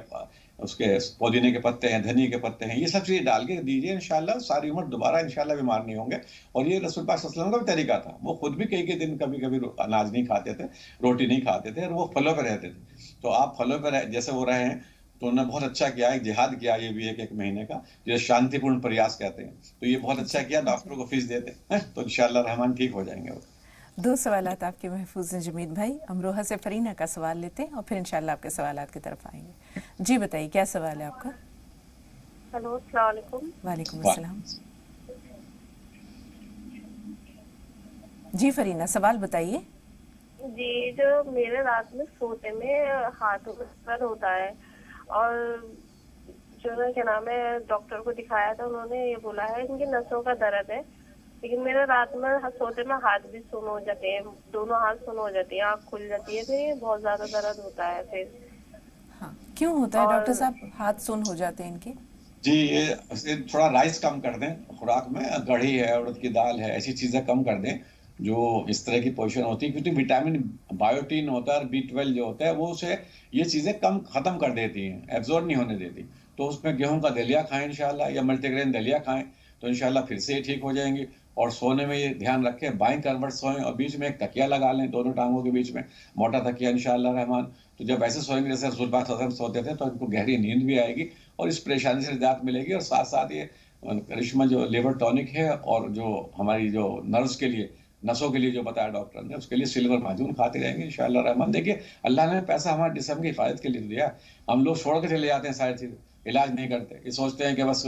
उसके पुदीने के पत्ते हैं, धनिया के पत्ते हैं, ये सब चीज़ें डाल के दीजिए इंशाल्लाह। सारी उम्र दोबारा इंशाल्लाह बीमार नहीं होंगे। और ये रसूल पाक सल्लल्लाहु अलैहि वसल्लम का भी तरीका था, वो खुद भी कई दिन कभी कभी अनाज नहीं खाते थे, रोटी नहीं खाते थे, और वो फलों पर रहते थे। तो आप फलों पर जैसे वो रहे हैं तो उन्होंने बहुत अच्छा किया, एक जिहाद किया, ये भी एक महीने का, जो शांतिपूर्ण प्रयास कहते हैं। तो ये बहुत अच्छा किया, डॉक्टरों को फीस देते हैं, तो इंशाल्लाह रहमान ठीक हो जाएंगे वो। 2 सवालात आपके महफूज हैं जमील भाई। अमरोहा से फरीना का सवाल लेते हैं और फिर इंशाल्लाह आपके सवालात की तरफ आएंगे। जी बताइए क्या सवाल है आपका? हेलो, अस्सलाम वालेकुम। वालेकुम अस्सलाम। जी फरीना, सवाल बताइए। जी, जो मेरे रात में सोते में हाथों में दर्द होता है, और जो है क्या नाम है, डॉक्टर को दिखाया था, उन्होंने ये बोला है इनकी नसों का दर्द है। लेकिन मेरे रात में सोते में हाथ भी सुन्न हो जाते हैं, दोनों हाथ सुन्न हो जाती है, आँख खुल जाती है, फिर बहुत ज्यादा दर्द होता है फिर। हाँ, क्यों होता है डॉक्टर साहब हाथ सुन्न हो जाते हैं इनके? जी, ये थोड़ा राइस कम कर दें खुराक में, कढ़ी है, उड़द की दाल है, ऐसी चीज़ें कम कर दें जो इस तरह की पोजीशन होती है, क्योंकि विटामिन बायोटीन होता है और B12 जो होता है वो उसे ये चीज़ें ख़त्म कर देती हैं, एब्जॉर्ब नहीं होने देती। तो उसमें गेहूं का दलिया खाएं इंशाल्लाह, या मल्टीग्रेन दलिया खाएं, तो इंशाल्लाह फिर से ये ठीक हो जाएंगी। और सोने में ये ध्यान रखें, बाएं करवट सोएं और बीच में एक तकिया लगा लें, दोनों टांगों के बीच में मोटा तकिया इंशाअल्लाह रहमान। तो जब ऐसे सोएंगे जैसे रसूल पाक सल्लल्लाहु अलैहि वसल्लम सोते थे, तो इनको गहरी नींद भी आएगी और इस परेशानी से निजात मिलेगी। और साथ साथ ये करिश्मा जो लिवर टॉनिक है और जो हमारी जो नर्व्स के लिए, नसों के लिए जो बताया डॉक्टर ने, उसके लिए सिल्वर माजून खाते रहेंगे इंशाअल्लाह रहमान। देखिए अल्लाह ने पैसा हमारे जिस्म की हिफाजत के लिए दिया है, हम लोग छोड़ के चले जाते हैं सारी चीज़, इलाज नहीं करते। ये सोचते हैं कि बस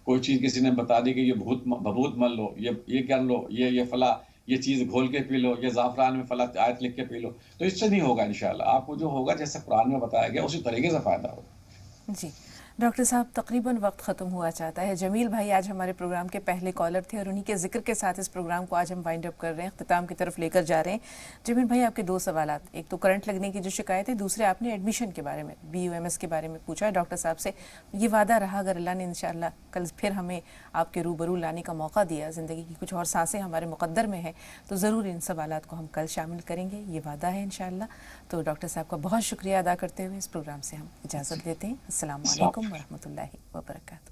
कोई चीज़ किसी ने बता दी कि ये भभूत मल लो, ये कर लो, ये फला, ये चीज़ घोल के पी लो, ये ज़ाफ़रान में फला आयत लिख के पी लो, तो इससे नहीं होगा इंशाअल्लाह। आपको जो होगा जैसे कुरान में बताया गया उसी तरीके से फ़ायदा होगा। जी डॉक्टर साहब, तकरीबन वक्त ख़त्म हुआ चाहता है। जमील भाई आज हमारे प्रोग्राम के पहले कॉलर थे और उन्हीं के जिक्र के साथ इस प्रोग्राम को आज हम वाइंड अप कर रहे हैं, अख्तिताम की तरफ लेकर जा रहे हैं। जमील भाई, आपके दो सवालात, एक तो करंट लगने की जो शिकायत है, दूसरे आपने एडमिशन के बारे में, BUMS के बारे में पूछा है डॉक्टर साहब से। ये वादा रहा, अगर अल्लाह ने इंशाअल्लाह कल फिर हमें आपके रूबरू लाने का मौका दिया, ज़िंदगी की कुछ और सांसें हमारे मुक़द्दर में है, तो ज़रूर इन सवालात को हम कल शामिल करेंगे, ये वादा है इंशाअल्लाह। तो डॉक्टर साहब का बहुत शुक्रिया अदा करते हुए इस प्रोग्राम से हम इजाज़त लेते हैं। अस्सलामु अलैकुम वरहमतुल्लाहि वबरकातुहू।